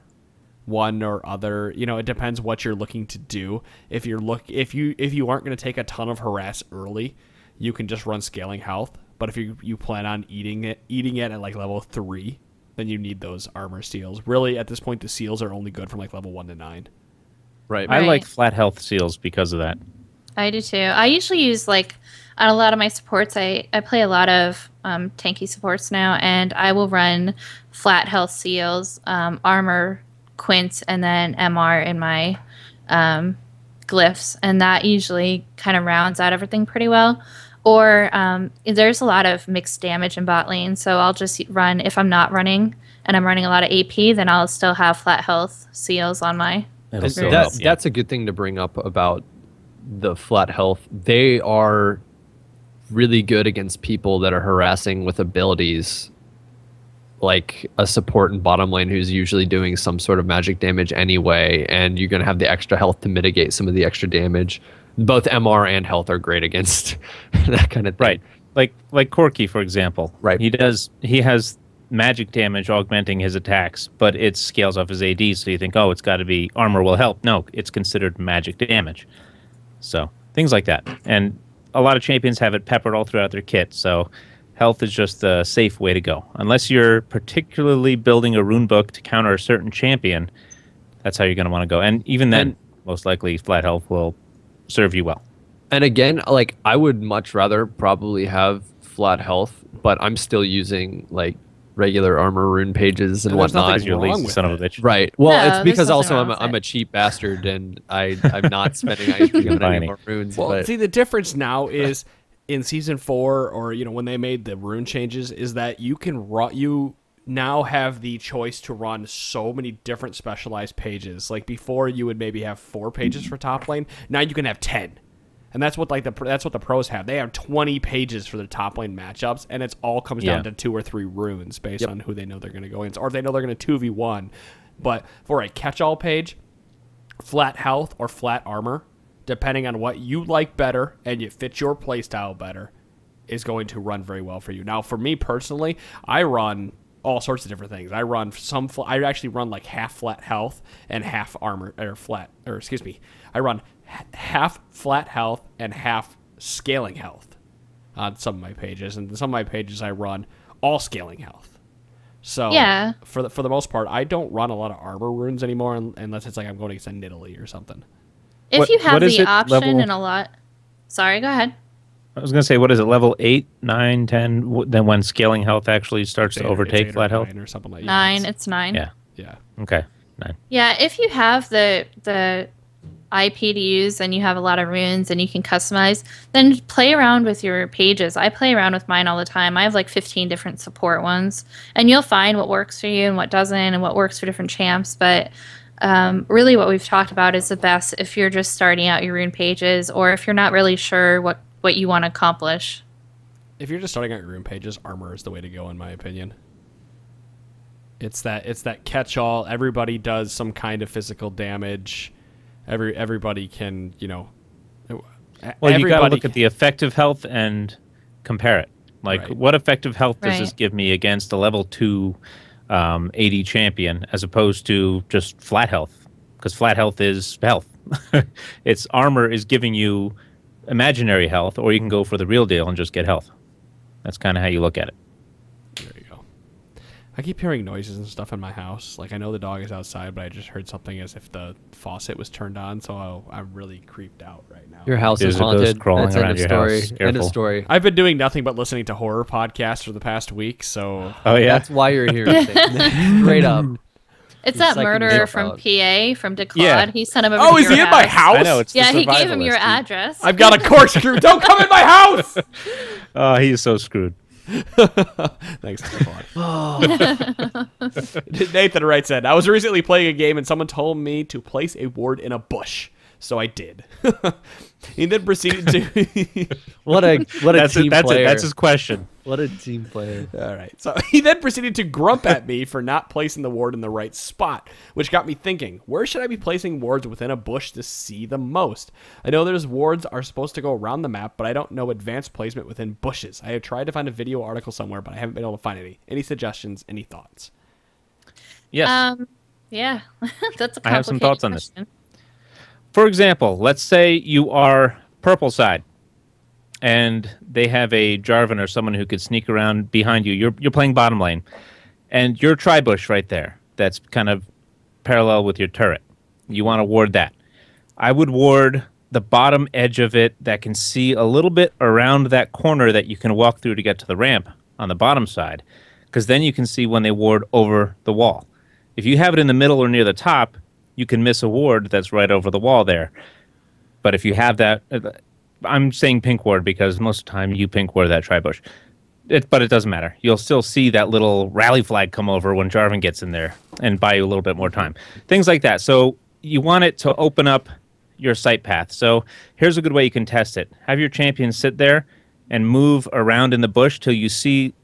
[SPEAKER 3] One or other, it depends what you're looking to do. If you aren't going to take a ton of harass early, you can just run scaling health. But if you plan on eating it at like level 3, then you need those armor seals. Really, at this point, the seals are only good from like level 1 to 9.
[SPEAKER 5] Right.
[SPEAKER 4] I like flat health seals because of that.
[SPEAKER 6] I do too. I usually use on a lot of my supports. I play a lot of tanky supports now, and I will run flat health seals, armor, quints, and then MR in my glyphs, and that usually kind of rounds out everything pretty well. Or there's a lot of mixed damage in bot lane, so I'll just run, if I'm not running and I'm running a lot of AP, then I'll still have flat health seals on my...
[SPEAKER 5] That's a good thing to bring up about the flat health. They are really good against people that are harassing with abilities like a support in bottom lane who's usually doing some sort of magic damage anyway, and you're going to have the extra health to mitigate some of the extra damage. both MR and health are great against that kind of thing.
[SPEAKER 4] Right. Like Corky, for example.
[SPEAKER 5] Right.
[SPEAKER 4] He has magic damage augmenting his attacks, but it scales off his AD, so you think, oh, it's got to be armor will help. No, it's considered magic damage. So things like that. And a lot of champions have it peppered all throughout their kit, so health is just the safe way to go. Unless you're particularly building a rune book to counter a certain champion, that's how you're going to want to go. And even then, most likely flat health will serve you well.
[SPEAKER 5] And again, like I would much rather probably have flat health, but I'm still using like regular armor rune pages and whatnot.
[SPEAKER 4] You're lazy son of a bitch.
[SPEAKER 5] Right. Well,
[SPEAKER 6] No,
[SPEAKER 5] it's because
[SPEAKER 6] there's
[SPEAKER 5] also
[SPEAKER 6] nothing wrong
[SPEAKER 5] I'm
[SPEAKER 6] with
[SPEAKER 5] a cheap bastard and I'm not spending anything on any more runes.
[SPEAKER 3] Well,
[SPEAKER 5] but
[SPEAKER 3] see, the difference now is in season 4, or when they made the rune changes, is that you can you now have the choice to run so many different specialized pages. Like before, you would maybe have 4 pages for top lane. Now you can have 10. And that's what that's what the pros have. They have 20 pages for their top lane matchups, and it's all comes down to 2 or 3 runes based on who they know they're going to go against, or if they know they're going to 2v1. But for a catch-all page, flat health or flat armor, depending on what you like better and it fits your playstyle better, is going to run very well for you. Now, for me personally, I run all sorts of different things. I run I actually run like half flat health and half armor, I run half flat health and half scaling health on some of my pages, and some of my pages I run all scaling health. So
[SPEAKER 6] Yeah.
[SPEAKER 3] for the most part, I don't run a lot of armor runes anymore unless it's like I'm going against a Nidalee or something.
[SPEAKER 6] If
[SPEAKER 4] What-
[SPEAKER 6] you have
[SPEAKER 4] what is
[SPEAKER 6] the
[SPEAKER 4] it,
[SPEAKER 6] option
[SPEAKER 4] level-
[SPEAKER 6] and a lot. Sorry, go ahead.
[SPEAKER 4] I was going to say, what is it, level 8, 9, 10? Then when scaling health actually starts to overtake
[SPEAKER 3] It's 8 or
[SPEAKER 4] flat health?
[SPEAKER 3] 9 or something like that.
[SPEAKER 6] 9. It's 9.
[SPEAKER 4] Yeah.
[SPEAKER 3] Yeah.
[SPEAKER 4] Okay. 9.
[SPEAKER 6] Yeah, if you have the IP to use and you have a lot of runes and you can customize, then play around with your pages. I play around with mine all the time. I have like 15 different support ones, and you'll find what works for you and what doesn't, and what works for different champs. But really what we've talked about is the best if you're just starting out your rune pages, or if you're not really sure what you want to accomplish.
[SPEAKER 3] If you're just starting out your rune pages, armor is the way to go, in my opinion. It's that catch-all. Everybody does some kind of physical damage. Everybody can,
[SPEAKER 4] Well, you got to look at the effective health and compare it. Like,
[SPEAKER 3] Right.
[SPEAKER 4] what effective health does
[SPEAKER 6] Right.
[SPEAKER 4] this give me against a level 2 AD champion, as opposed to just flat health? Because flat health is health. Its armor is giving you imaginary health, or you can go for the real deal and just get health. That's kind of how you look at it.
[SPEAKER 3] There you go. I keep hearing noises and stuff in my house. Like, I know the dog is outside, but I just heard something as if the faucet was turned on, so I'm really creeped out right now.
[SPEAKER 5] your house
[SPEAKER 4] There's
[SPEAKER 5] is
[SPEAKER 4] a ghost
[SPEAKER 5] haunted.
[SPEAKER 4] crawling
[SPEAKER 5] That's end
[SPEAKER 4] around
[SPEAKER 5] of
[SPEAKER 4] your
[SPEAKER 5] story.
[SPEAKER 4] house.
[SPEAKER 5] End
[SPEAKER 4] Careful.
[SPEAKER 5] of story.
[SPEAKER 3] I've been doing nothing but listening to horror podcasts for the past week, so
[SPEAKER 4] Oh, yeah?
[SPEAKER 5] That's why you're hearing things. Straight up.
[SPEAKER 6] It's
[SPEAKER 5] It's
[SPEAKER 6] that
[SPEAKER 5] like a
[SPEAKER 6] murderer
[SPEAKER 5] big
[SPEAKER 6] from
[SPEAKER 5] crowd.
[SPEAKER 6] PA, from DeClaude.
[SPEAKER 4] Yeah.
[SPEAKER 6] He sent him over
[SPEAKER 3] Oh,
[SPEAKER 6] to
[SPEAKER 3] is
[SPEAKER 6] your
[SPEAKER 3] he in my house?
[SPEAKER 4] I know, it's
[SPEAKER 6] Yeah,
[SPEAKER 4] the
[SPEAKER 6] he gave him your
[SPEAKER 4] survivalist.
[SPEAKER 6] address.
[SPEAKER 3] I've got a corkscrew. Don't come in my house!
[SPEAKER 4] Oh, he's so screwed.
[SPEAKER 3] Thanks, Nathan writes in, I was recently playing a game and someone told me to place a ward in a bush. So I did. He then proceeded to...
[SPEAKER 5] What a team player.
[SPEAKER 4] That's his question.
[SPEAKER 5] What a team player.
[SPEAKER 3] All right. So he then proceeded to grump at me for not placing the ward in the right spot, which got me thinking, where should I be placing wards within a bush to see the most? I know there's wards are supposed to go around the map, but I don't know advanced placement within bushes. I have tried to find a video article somewhere, but I haven't been able to find any. Any suggestions? Any thoughts?
[SPEAKER 4] Yes.
[SPEAKER 6] Yeah, that's a complicated
[SPEAKER 4] I have some thoughts on this.
[SPEAKER 6] question.
[SPEAKER 4] For example, let's say you are purple side, and they have a Jarvan or someone who could sneak around behind you. You're playing bottom lane, and your tri-bush right there. That's kind of parallel with your turret. You want to ward that. I would ward the bottom edge of it that can see a little bit around that corner that you can walk through to get to the ramp on the bottom side, because then you can see when they ward over the wall. If you have it in the middle or near the top, you can miss a ward that's right over the wall there. But if you have that, I'm saying pink ward because most of the time you pink ward that tri-bush. But it doesn't matter. You'll still see that little rally flag come over when Jarvan gets in there and buy you a little bit more time. Things like that. So you want it to open up your sight path. So here's a good way you can test it. Have your champion sit there and move around in the bush till you see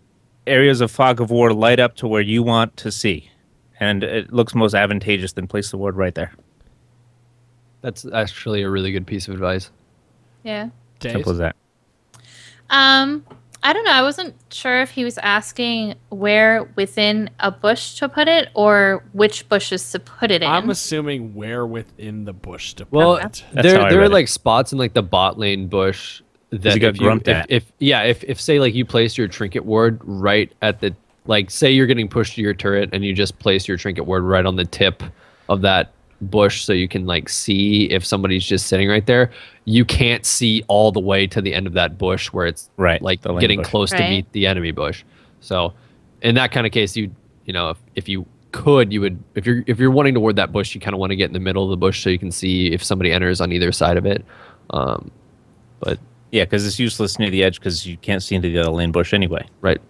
[SPEAKER 4] areas of fog of war light up to where you want to see. And it looks most advantageous than place the ward right there.
[SPEAKER 5] That's actually a really good piece of advice.
[SPEAKER 6] Yeah.
[SPEAKER 4] Simple as that.
[SPEAKER 6] I don't know. I wasn't sure if he was asking where within a bush to put it or which bushes to put it in.
[SPEAKER 3] I'm assuming where within the bush to put
[SPEAKER 5] Well,
[SPEAKER 3] it.
[SPEAKER 5] there are like spots in like the bot lane bush that
[SPEAKER 4] you got grumped at.
[SPEAKER 5] if say like you place your trinket ward right at the, like say you're getting pushed to your turret and you just place your trinket ward right on the tip of that bush so you can like see if somebody's just sitting right there, you can't see all the way to the end of that bush where it's like getting close to meet the enemy bush. So in that kind of case, you know, if you could, you would, if you're wanting to ward that bush, you kind of want to get in the middle of the bush so you can see if somebody enters on either side of it. But
[SPEAKER 4] yeah, because it's useless near the edge because you can't see into the other lane bush anyway.
[SPEAKER 5] Right.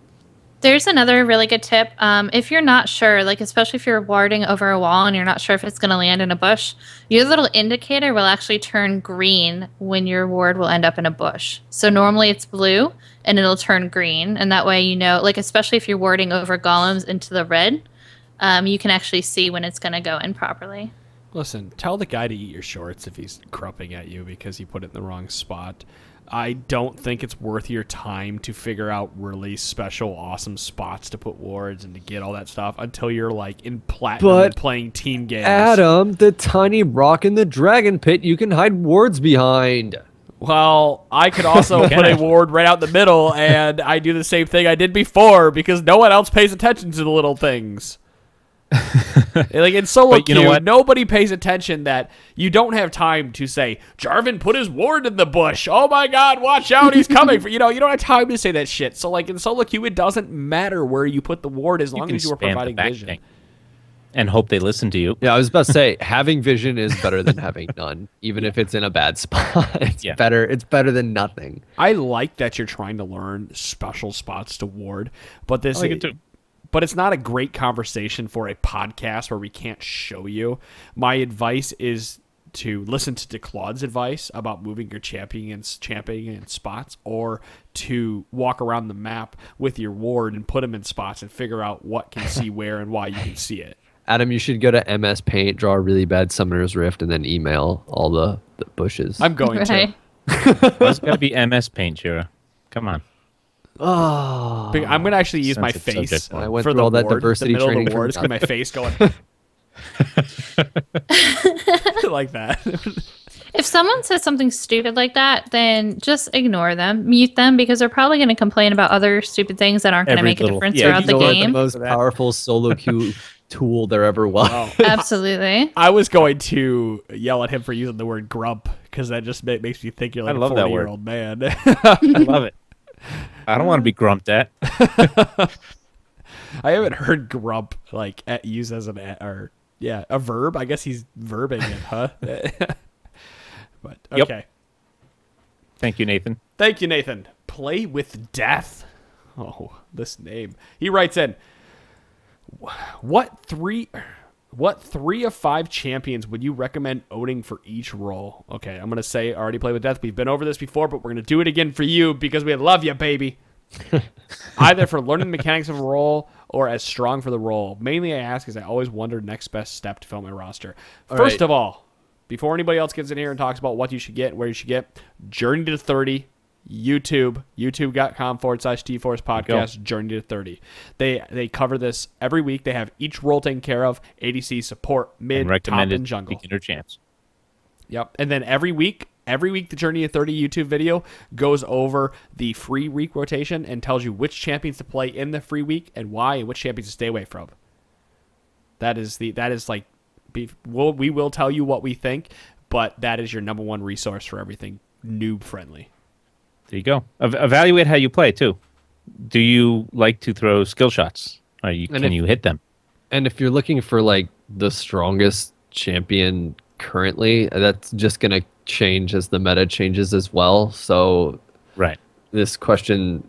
[SPEAKER 6] There's another really good tip. If you're not sure, like especially if you're warding over a wall and you're not sure if it's going to land in a bush, your little indicator will actually turn green when your ward will end up in a bush. So normally it's blue and it'll turn green, and that way you know, like especially if you're warding over golems into the red, you can actually see when it's going to go in properly.
[SPEAKER 3] Listen, tell the guy to eat your shorts if he's crumping at you because you put it in the wrong spot. I don't think it's worth your time to figure out really special, awesome spots to put wards and to get all that stuff until you're like in platinum and playing team games.
[SPEAKER 5] Adam, the tiny rock in the dragon pit you can hide wards behind.
[SPEAKER 3] Well, I could also put a ward right out the middle, and I do the same thing I did before because no one else pays attention to the little things. Like in solo queue, know what? Nobody pays attention that you don't have time to say, Jarvan put his ward in the bush. Oh my god, watch out, he's coming for you know, you don't have time to say that shit. So like in solo queue, it doesn't matter where you put the ward as long as you are providing vision.
[SPEAKER 4] And hope they listen to you.
[SPEAKER 5] Yeah, I was about to say having vision is better than having none, even if it's in a bad spot. It's better than nothing.
[SPEAKER 3] I like that you're trying to learn special spots to ward, but this
[SPEAKER 4] I like it too.
[SPEAKER 3] But it's not a great conversation for a podcast where we can't show you. My advice is to listen to Claude's advice about moving your championing in spots, or to walk around the map with your ward and put them in spots and figure out what can see where and why you can see it.
[SPEAKER 5] Adam, you should go to MS Paint, draw a really bad Summoner's Rift, and then email all the bushes.
[SPEAKER 3] I'm going to.
[SPEAKER 4] It's got to be MS Paint, Jira. Come on.
[SPEAKER 5] Oh,
[SPEAKER 3] I'm gonna actually use my face
[SPEAKER 5] I went
[SPEAKER 3] for
[SPEAKER 5] through
[SPEAKER 3] the
[SPEAKER 5] all that
[SPEAKER 3] ward,
[SPEAKER 5] diversity
[SPEAKER 3] the middle
[SPEAKER 5] training
[SPEAKER 3] of the ward. It's gonna be my face going like that.
[SPEAKER 6] If someone says something stupid like that, then just ignore them, mute them, because they're probably going to complain about other stupid things that aren't going to make a difference throughout the game.
[SPEAKER 5] The most powerful solo queue tool there ever was.
[SPEAKER 3] Oh.
[SPEAKER 6] Absolutely.
[SPEAKER 3] I was going to yell at him for using the word grump because that just makes me think you're like a 40-year-old man.
[SPEAKER 4] I love it. I don't want to be grumped at.
[SPEAKER 3] I haven't heard grump like used as a verb. I guess he's verbing it, huh? But okay.
[SPEAKER 4] Yep. Thank you, Nathan.
[SPEAKER 3] Thank you, Nathan. Play with death. Oh, this name. He writes in, What three of 5 champions would you recommend owning for each role? Okay, I'm going to say already play with death. We've been over this before, but we're going to do it again for you because we love you, baby. Either for learning the mechanics of a role or as strong for the role. Mainly I ask because I always wondered next best step to fill my roster. First of all, before anybody else gets in here and talks about what you should get and where you should get, Journey to 30, YouTube, youtube.com/TForce podcast, Journey to 30. They cover this every week. They have each role taken care of, ADC, support, mid, top, and jungle.
[SPEAKER 4] Beginner champs.
[SPEAKER 3] Yep. And then every week, the Journey to 30 YouTube video goes over the free week rotation and tells you which champions to play in the free week and why, and which champions to stay away from. We will tell you what we think, but that is your number one resource for everything noob friendly.
[SPEAKER 4] There you go. Evaluate how you play too. Do you like to throw skill shots? Can you hit them?
[SPEAKER 5] And if you're looking for like the strongest champion currently, that's just gonna change as the meta changes as well. So this question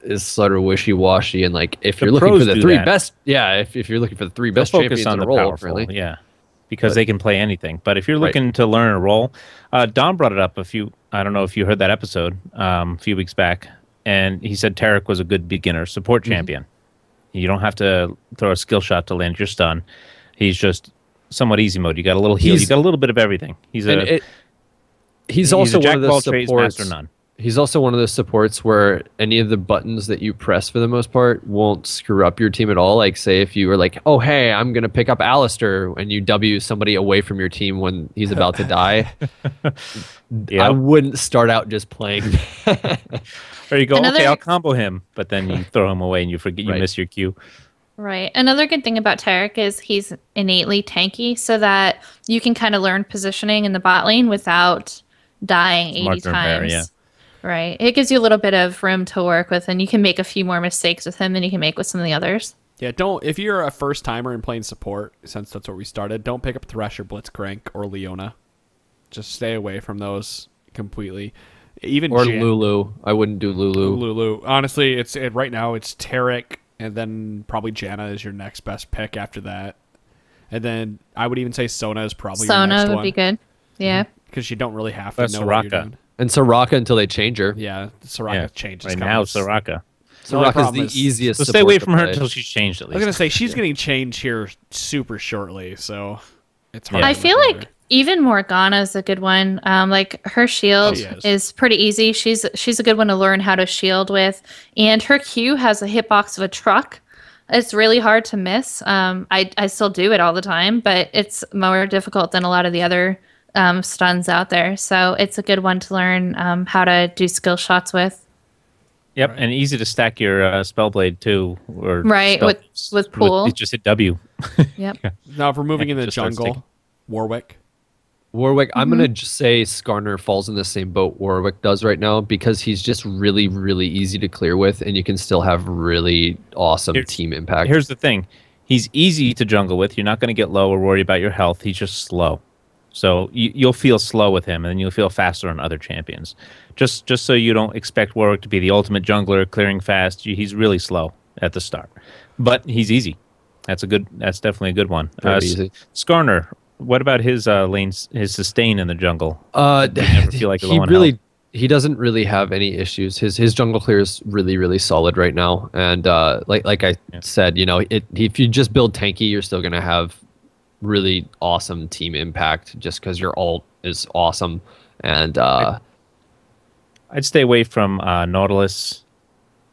[SPEAKER 5] is sort of wishy-washy, and like if you're looking for the three best, if you're looking for the three best champions in a role, really,
[SPEAKER 4] because they can play anything. But if you're looking to learn a role, Dom brought it up I don't know if you heard that episode a few weeks back, and he said Tarek was a good beginner support champion. You don't have to throw a skill shot to land your stun. He's just somewhat easy mode. You got a little heal. You got a little bit of everything.
[SPEAKER 5] He's also
[SPEAKER 4] a
[SPEAKER 5] one
[SPEAKER 4] jack
[SPEAKER 5] of
[SPEAKER 4] of all
[SPEAKER 5] those
[SPEAKER 4] trades,
[SPEAKER 5] supports.
[SPEAKER 4] master none.
[SPEAKER 5] He's also one of those supports where any of the buttons that you press for the most part won't screw up your team at all. Like, say if you were like, oh, hey, I'm going to pick up Alistair, and you W somebody away from your team when he's about to die, I wouldn't start out just playing.
[SPEAKER 4] Or you go,
[SPEAKER 6] Another-
[SPEAKER 4] okay, I'll combo him, but then you throw him away and you forget, you miss your Q.
[SPEAKER 6] Right. Another good thing about Taric is he's innately tanky, so that you can kind of learn positioning in the bot lane without dying 80 times. Right. It gives you a little bit of room to work with, and you can make a few more mistakes with him than you can make with some of the others.
[SPEAKER 3] Yeah, if you're a first timer and playing support, since that's where we started, don't pick up Thresh or Blitzcrank or Leona. Just stay away from those completely. Even
[SPEAKER 5] Lulu. I wouldn't do Lulu.
[SPEAKER 3] Lulu. Honestly, right now it's Taric, and then probably Janna is your next best pick after that. And then I would even say Sona is probably your next one.
[SPEAKER 6] Sona would be good. Yeah.
[SPEAKER 3] Because you don't really have to know what you're doing.
[SPEAKER 5] And Soraka until they change her.
[SPEAKER 3] Yeah, Soraka changes.
[SPEAKER 4] Right now, Soraka.
[SPEAKER 5] Soraka's the easiest.
[SPEAKER 4] So stay away from her until she's changed at least.
[SPEAKER 3] I was going to say, she's getting changed here super shortly, so it's hard.
[SPEAKER 6] I feel like even Morgana is a good one. Like her shield is pretty easy. She's a good one to learn how to shield with. And her Q has a hitbox of a truck. It's really hard to miss. I still do it all the time, but it's more difficult than a lot of the other stuns out there, so it's a good one to learn how to do skill shots with.
[SPEAKER 4] Yep, and easy to stack your Spellblade too, or
[SPEAKER 6] with pool.
[SPEAKER 4] Just hit W.
[SPEAKER 6] Yep.
[SPEAKER 3] Now, if we're moving in the jungle, Warwick.
[SPEAKER 5] I'm gonna just say Skarner falls in the same boat Warwick does right now, because he's just really, really easy to clear with, and you can still have really awesome team impact.
[SPEAKER 4] Here's the thing: he's easy to jungle with. You're not going to get low or worry about your health. He's just slow. So you'll feel slow with him, and then you'll feel faster on other champions. Just so you don't expect Warwick to be the ultimate jungler, clearing fast. He's really slow at the start, but he's easy. That's definitely a good one.
[SPEAKER 5] Easy.
[SPEAKER 4] Skarner, what about his lanes? His sustain in the jungle? Never feel like
[SPEAKER 5] he doesn't really have any issues. His jungle clear is really, really solid right now, and like I said, if you just build tanky, you're still gonna have really awesome team impact just because your ult is awesome. And
[SPEAKER 4] I'd stay away from Nautilus.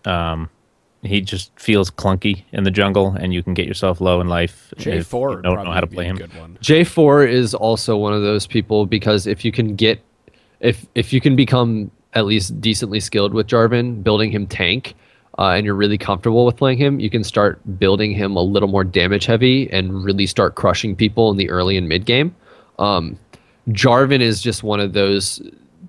[SPEAKER 4] He just feels clunky in the jungle, and you can get yourself low in life.
[SPEAKER 3] J4
[SPEAKER 4] if you don't know how to play him.
[SPEAKER 3] Good one.
[SPEAKER 5] J4 is also one of those people, because if you can become at least decently skilled with Jarvan, building him tank, and you're really comfortable with playing him, you can start building him a little more damage heavy and really start crushing people in the early and mid game. Jarvan is just one of those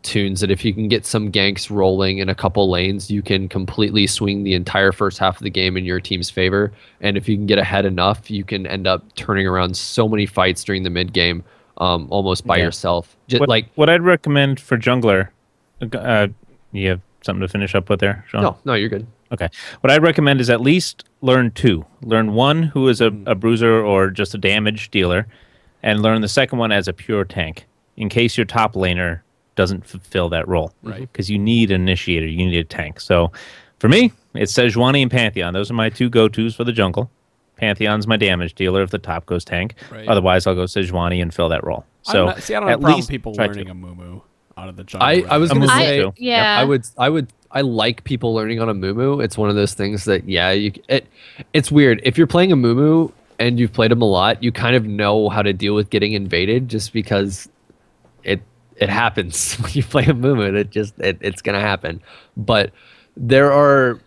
[SPEAKER 5] tunes that if you can get some ganks rolling in a couple lanes, you can completely swing the entire first half of the game in your team's favor. And if you can get ahead enough, you can end up turning around so many fights during the mid game, almost by yourself.
[SPEAKER 4] What I'd recommend for jungler, you have something to finish up with there, Sean?
[SPEAKER 5] No, you're good.
[SPEAKER 4] Okay. What I'd recommend is at least learn two. Learn one who is a bruiser or just a damage dealer, and learn the second one as a pure tank, in case your top laner doesn't fulfill that role.
[SPEAKER 3] Right.
[SPEAKER 4] Because you need an initiator, you need a tank. So for me, it's Sejuani and Pantheon. Those are my two go-tos for the jungle. Pantheon's my damage dealer if the top goes tank. Right. Otherwise, I'll go Sejuani and fill that role. So
[SPEAKER 3] I don't have a problem people learning a Mumu out of the jungle.
[SPEAKER 5] I was going to say,
[SPEAKER 6] yeah.
[SPEAKER 5] I like people learning on a Mumu. It's one of those things that, it's weird. If you're playing a Mumu and you've played him a lot, you kind of know how to deal with getting invaded, just because it happens when you play a Mumu. It's going to happen. But Amumu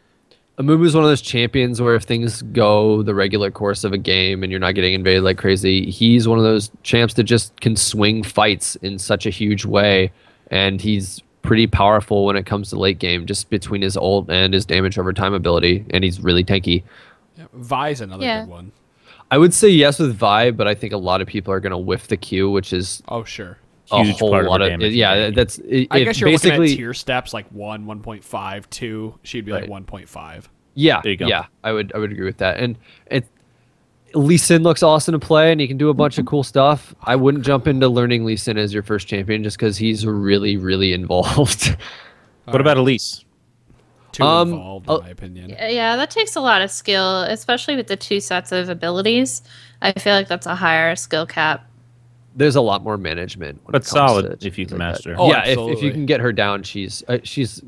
[SPEAKER 5] is one of those champions where if things go the regular course of a game and you're not getting invaded like crazy, he's one of those champs that just can swing fights in such a huge way, and he's pretty powerful when it comes to late game, just between his ult and his damage over time ability, and he's really tanky.
[SPEAKER 3] Yeah, Vi's another good one.
[SPEAKER 5] I would say yes with Vi, but I think a lot of people are going to whiff the Q, which is
[SPEAKER 4] huge
[SPEAKER 5] whole
[SPEAKER 4] part
[SPEAKER 5] lot
[SPEAKER 4] of
[SPEAKER 5] damage. I
[SPEAKER 3] guess you're looking at tier steps like 1, 1.5, 2. She'd be like 1.5.
[SPEAKER 5] Yeah,
[SPEAKER 4] there you go.
[SPEAKER 5] Yeah, I would agree with that. And Lee Sin looks awesome to play, and he can do a bunch of cool stuff. I wouldn't jump into learning Lee Sin as your first champion just because he's really, really involved.
[SPEAKER 4] What about Elise?
[SPEAKER 3] Too involved, in my opinion.
[SPEAKER 6] Yeah, that takes a lot of skill, especially with the 2 sets of abilities. I feel like that's a higher skill cap.
[SPEAKER 5] there's a lot more management. When
[SPEAKER 4] But
[SPEAKER 5] it comes
[SPEAKER 4] solid
[SPEAKER 5] to
[SPEAKER 4] if you
[SPEAKER 5] things
[SPEAKER 4] can
[SPEAKER 5] like
[SPEAKER 4] master
[SPEAKER 5] that.
[SPEAKER 4] her.
[SPEAKER 3] Oh,
[SPEAKER 5] Yeah, if you
[SPEAKER 3] absolutely.
[SPEAKER 5] can get her down, she's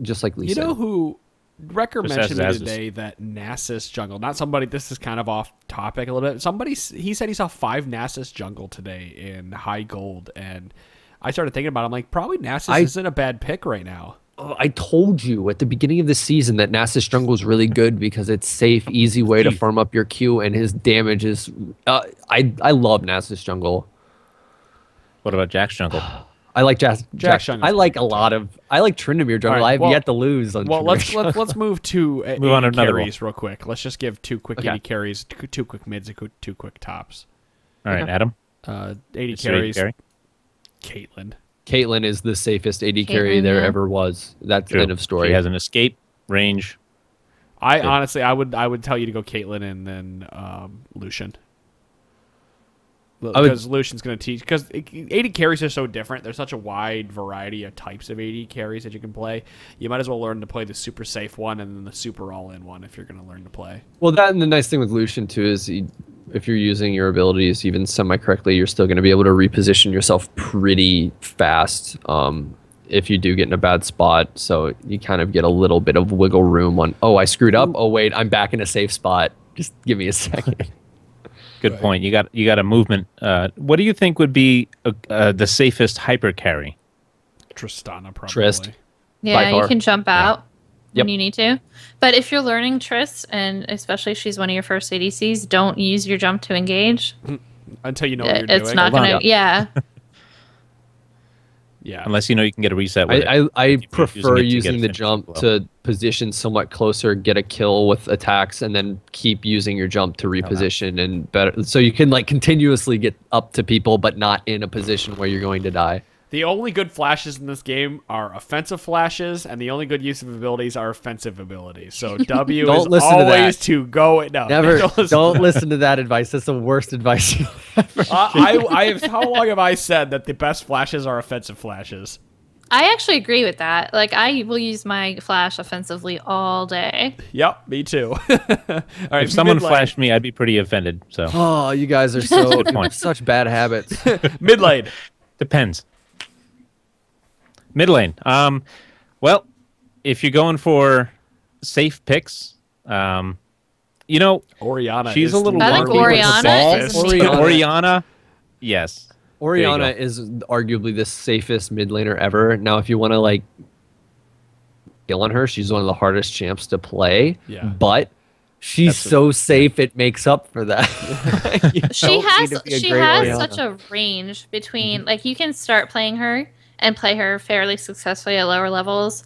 [SPEAKER 5] just like Lisa.
[SPEAKER 3] You know who? Wrecker
[SPEAKER 4] Just
[SPEAKER 3] mentioned to me
[SPEAKER 4] as
[SPEAKER 3] today that Nasus jungle. Not somebody. This is kind of off topic a little bit. He said he saw 5 Nasus jungle today in high gold, and I started thinking about it. I'm like, probably Nasus isn't a bad pick right now.
[SPEAKER 5] Oh, I told you at the beginning of the season that Nasus jungle is really good because it's safe, easy way to farm up your Q, and his damage is. I love Nasus jungle.
[SPEAKER 4] What about Jack's jungle?
[SPEAKER 5] I like Jack
[SPEAKER 3] jungle's
[SPEAKER 5] I like
[SPEAKER 3] pretty
[SPEAKER 5] a
[SPEAKER 3] good,
[SPEAKER 5] lot of. I like Trinity jungle.
[SPEAKER 3] All right,
[SPEAKER 5] I've
[SPEAKER 3] well-
[SPEAKER 5] yet to lose on.
[SPEAKER 3] Well,
[SPEAKER 5] Trinity
[SPEAKER 3] let's move to
[SPEAKER 4] Move on to
[SPEAKER 3] 80
[SPEAKER 4] another
[SPEAKER 3] carries real quick. Let's just give 2 quick
[SPEAKER 5] Okay.
[SPEAKER 3] 80 carries, 2 quick mids, and 2 quick tops.
[SPEAKER 4] All right, Adam.
[SPEAKER 3] 80
[SPEAKER 4] Is there any
[SPEAKER 3] carries.
[SPEAKER 4] carry?
[SPEAKER 3] Caitlyn.
[SPEAKER 5] Caitlyn is the safest AD carry
[SPEAKER 6] Caitlyn,
[SPEAKER 5] there
[SPEAKER 6] yeah.
[SPEAKER 5] ever was. That's the
[SPEAKER 4] True.
[SPEAKER 5] end of story.
[SPEAKER 4] She has an escape range.
[SPEAKER 3] Honestly, I would tell you to go Caitlyn and then Lucian.
[SPEAKER 5] would-
[SPEAKER 3] Because Lucian's going to teach. Because 80 carries are so different. There's such a wide variety of types of 80 carries that you can play. You might as well learn to play the super safe one and then the super all-in one if you're going to learn to play.
[SPEAKER 5] Well, that and the nice thing with Lucian too is if you're using your abilities even semi-correctly, you're still going to be able to reposition yourself pretty fast if you do get in a bad spot. So you kind of get a little bit of wiggle room on, oh, I screwed up. Oh, wait, I'm back in a safe spot. Just give me a second.
[SPEAKER 4] Good point. You got a movement. What do you think would be the safest hyper carry?
[SPEAKER 3] Tristana, probably.
[SPEAKER 5] Trist.
[SPEAKER 6] Yeah, you
[SPEAKER 5] far.
[SPEAKER 6] can jump out when
[SPEAKER 5] Yep.
[SPEAKER 6] you need to. But if you're learning Triss, and especially if she's one of your first ADCs, don't use your jump to engage.
[SPEAKER 3] Until you know what you're
[SPEAKER 6] It's
[SPEAKER 3] doing.
[SPEAKER 6] not
[SPEAKER 4] Hold on.
[SPEAKER 6] going to, yeah.
[SPEAKER 3] Yeah.
[SPEAKER 4] Unless you know you can get a reset with it.
[SPEAKER 5] I
[SPEAKER 4] If you're
[SPEAKER 5] prefer
[SPEAKER 4] it to get
[SPEAKER 5] using
[SPEAKER 4] a
[SPEAKER 5] the
[SPEAKER 4] finish
[SPEAKER 5] jump
[SPEAKER 4] blow.
[SPEAKER 5] to position somewhat closer, get a kill with attacks, and then keep using your jump to reposition and better. So you can like continuously get up to people, but not in a position where you're going to die.
[SPEAKER 3] The only good flashes in this game are offensive flashes, and the only good use of abilities are offensive abilities. So W
[SPEAKER 5] Don't
[SPEAKER 3] is
[SPEAKER 5] listen to that.
[SPEAKER 3] always to go. No,
[SPEAKER 5] Never don't
[SPEAKER 3] listen.
[SPEAKER 5] listen to that advice. That's the worst advice.
[SPEAKER 3] I have. How long have I said that the best flashes are offensive flashes?
[SPEAKER 6] I actually agree with that. Like, I will use my flash offensively all day.
[SPEAKER 3] Yep, me too. All right,
[SPEAKER 4] If someone
[SPEAKER 3] mid lane.
[SPEAKER 4] flashed me, I'd be pretty offended. So
[SPEAKER 5] Oh, you guys are so
[SPEAKER 4] Good point.
[SPEAKER 5] such bad habits.
[SPEAKER 3] Mid lane.
[SPEAKER 4] depends. Mid lane. Well, if you're going for safe picks, you know,
[SPEAKER 3] Oriana.
[SPEAKER 4] she's
[SPEAKER 3] is
[SPEAKER 4] a little
[SPEAKER 6] I think
[SPEAKER 4] wonky with the
[SPEAKER 6] Oriana
[SPEAKER 4] ball.
[SPEAKER 6] is
[SPEAKER 5] Oriana.
[SPEAKER 4] Oriana, yes.
[SPEAKER 5] Oriana
[SPEAKER 4] go.
[SPEAKER 5] is arguably the safest mid laner ever. Now, if you want to like kill on her, she's one of the hardest champs to play.
[SPEAKER 3] Yeah.
[SPEAKER 5] But she's so safe, it makes up for that. You
[SPEAKER 6] She
[SPEAKER 5] don't
[SPEAKER 6] has
[SPEAKER 5] need to be a
[SPEAKER 6] she
[SPEAKER 5] great
[SPEAKER 6] has
[SPEAKER 5] Oriana.
[SPEAKER 6] such a range between like you can start playing her and play her fairly successfully at lower levels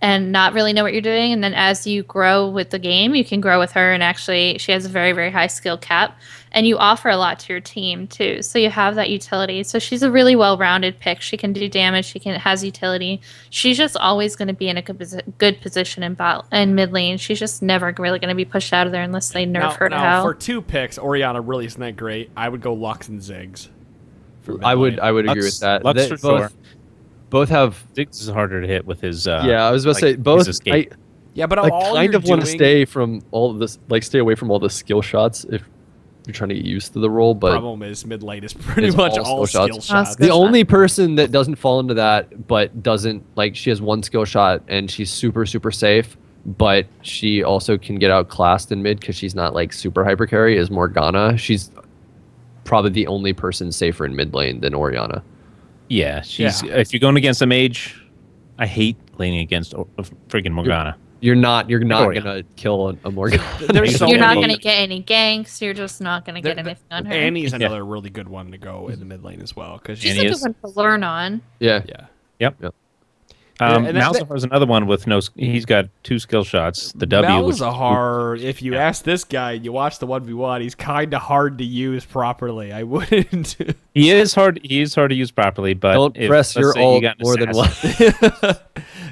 [SPEAKER 6] and not really know what you're doing, and then as you grow with the game you can grow with her, and actually she has a very, very high skill cap and you offer a lot to your team too, so you have that utility. So she's a really well-rounded pick. She can do damage, has utility. She's just always going to be in a good position in mid lane. She's just never really going to be pushed out of there unless they nerf her to
[SPEAKER 3] now
[SPEAKER 6] hell.
[SPEAKER 3] for 2 picks, Oriana really isn't that great. I would go Lux and Ziggs. for mid
[SPEAKER 5] I would
[SPEAKER 3] lane.
[SPEAKER 5] agree with that.
[SPEAKER 4] Lux
[SPEAKER 5] They
[SPEAKER 4] for sure.
[SPEAKER 5] both have
[SPEAKER 4] Ziggs is harder to hit with his.
[SPEAKER 5] yeah, I was about to
[SPEAKER 4] like,
[SPEAKER 5] say both.
[SPEAKER 4] his escape.
[SPEAKER 3] Yeah, but
[SPEAKER 5] I
[SPEAKER 3] all
[SPEAKER 5] kind
[SPEAKER 3] you're
[SPEAKER 5] of want to
[SPEAKER 3] doing-
[SPEAKER 5] stay from all of this, like stay away from all the skill shots if you're trying to get used to the role. But
[SPEAKER 3] Problem is mid lane is pretty
[SPEAKER 5] It's
[SPEAKER 3] much
[SPEAKER 5] all
[SPEAKER 3] all
[SPEAKER 5] skill
[SPEAKER 3] skill
[SPEAKER 5] shots.
[SPEAKER 3] shots.
[SPEAKER 6] Good
[SPEAKER 5] the
[SPEAKER 6] shot.
[SPEAKER 5] only person that doesn't fall into that, but doesn't like, she has one skill shot and she's super super safe, but she also can get outclassed in mid because she's not like super hyper carry, is Morgana. She's probably the only person safer in mid lane than Oriana.
[SPEAKER 4] Yeah, she's. If you're going against a mage, I hate laning against freaking Morgana.
[SPEAKER 5] You're not
[SPEAKER 4] Oriana.
[SPEAKER 5] gonna kill a Morgana.
[SPEAKER 3] There's so
[SPEAKER 6] You're not
[SPEAKER 3] many-
[SPEAKER 6] going to get any ganks. You're just not going to get
[SPEAKER 3] There-
[SPEAKER 6] anything on her.
[SPEAKER 3] Annie's another really good one to go in the mid lane as well because
[SPEAKER 6] She's
[SPEAKER 4] Annie
[SPEAKER 6] a good
[SPEAKER 4] is-
[SPEAKER 6] one to learn on.
[SPEAKER 5] Yeah.
[SPEAKER 3] yeah.
[SPEAKER 4] Yep.
[SPEAKER 5] Yep.
[SPEAKER 3] and that-
[SPEAKER 4] Malzahar's another one with no. He's got 2 skill shots. The W. which-
[SPEAKER 3] Malzahar, if you ask this guy, you watch the 1v1, he's kind of hard to use properly. I wouldn't.
[SPEAKER 4] He is hard. He is hard to use properly, but
[SPEAKER 5] Don't
[SPEAKER 4] if,
[SPEAKER 5] press
[SPEAKER 4] let's
[SPEAKER 5] your
[SPEAKER 4] say you
[SPEAKER 5] ult
[SPEAKER 4] got an
[SPEAKER 5] more than
[SPEAKER 4] assassin-
[SPEAKER 5] one.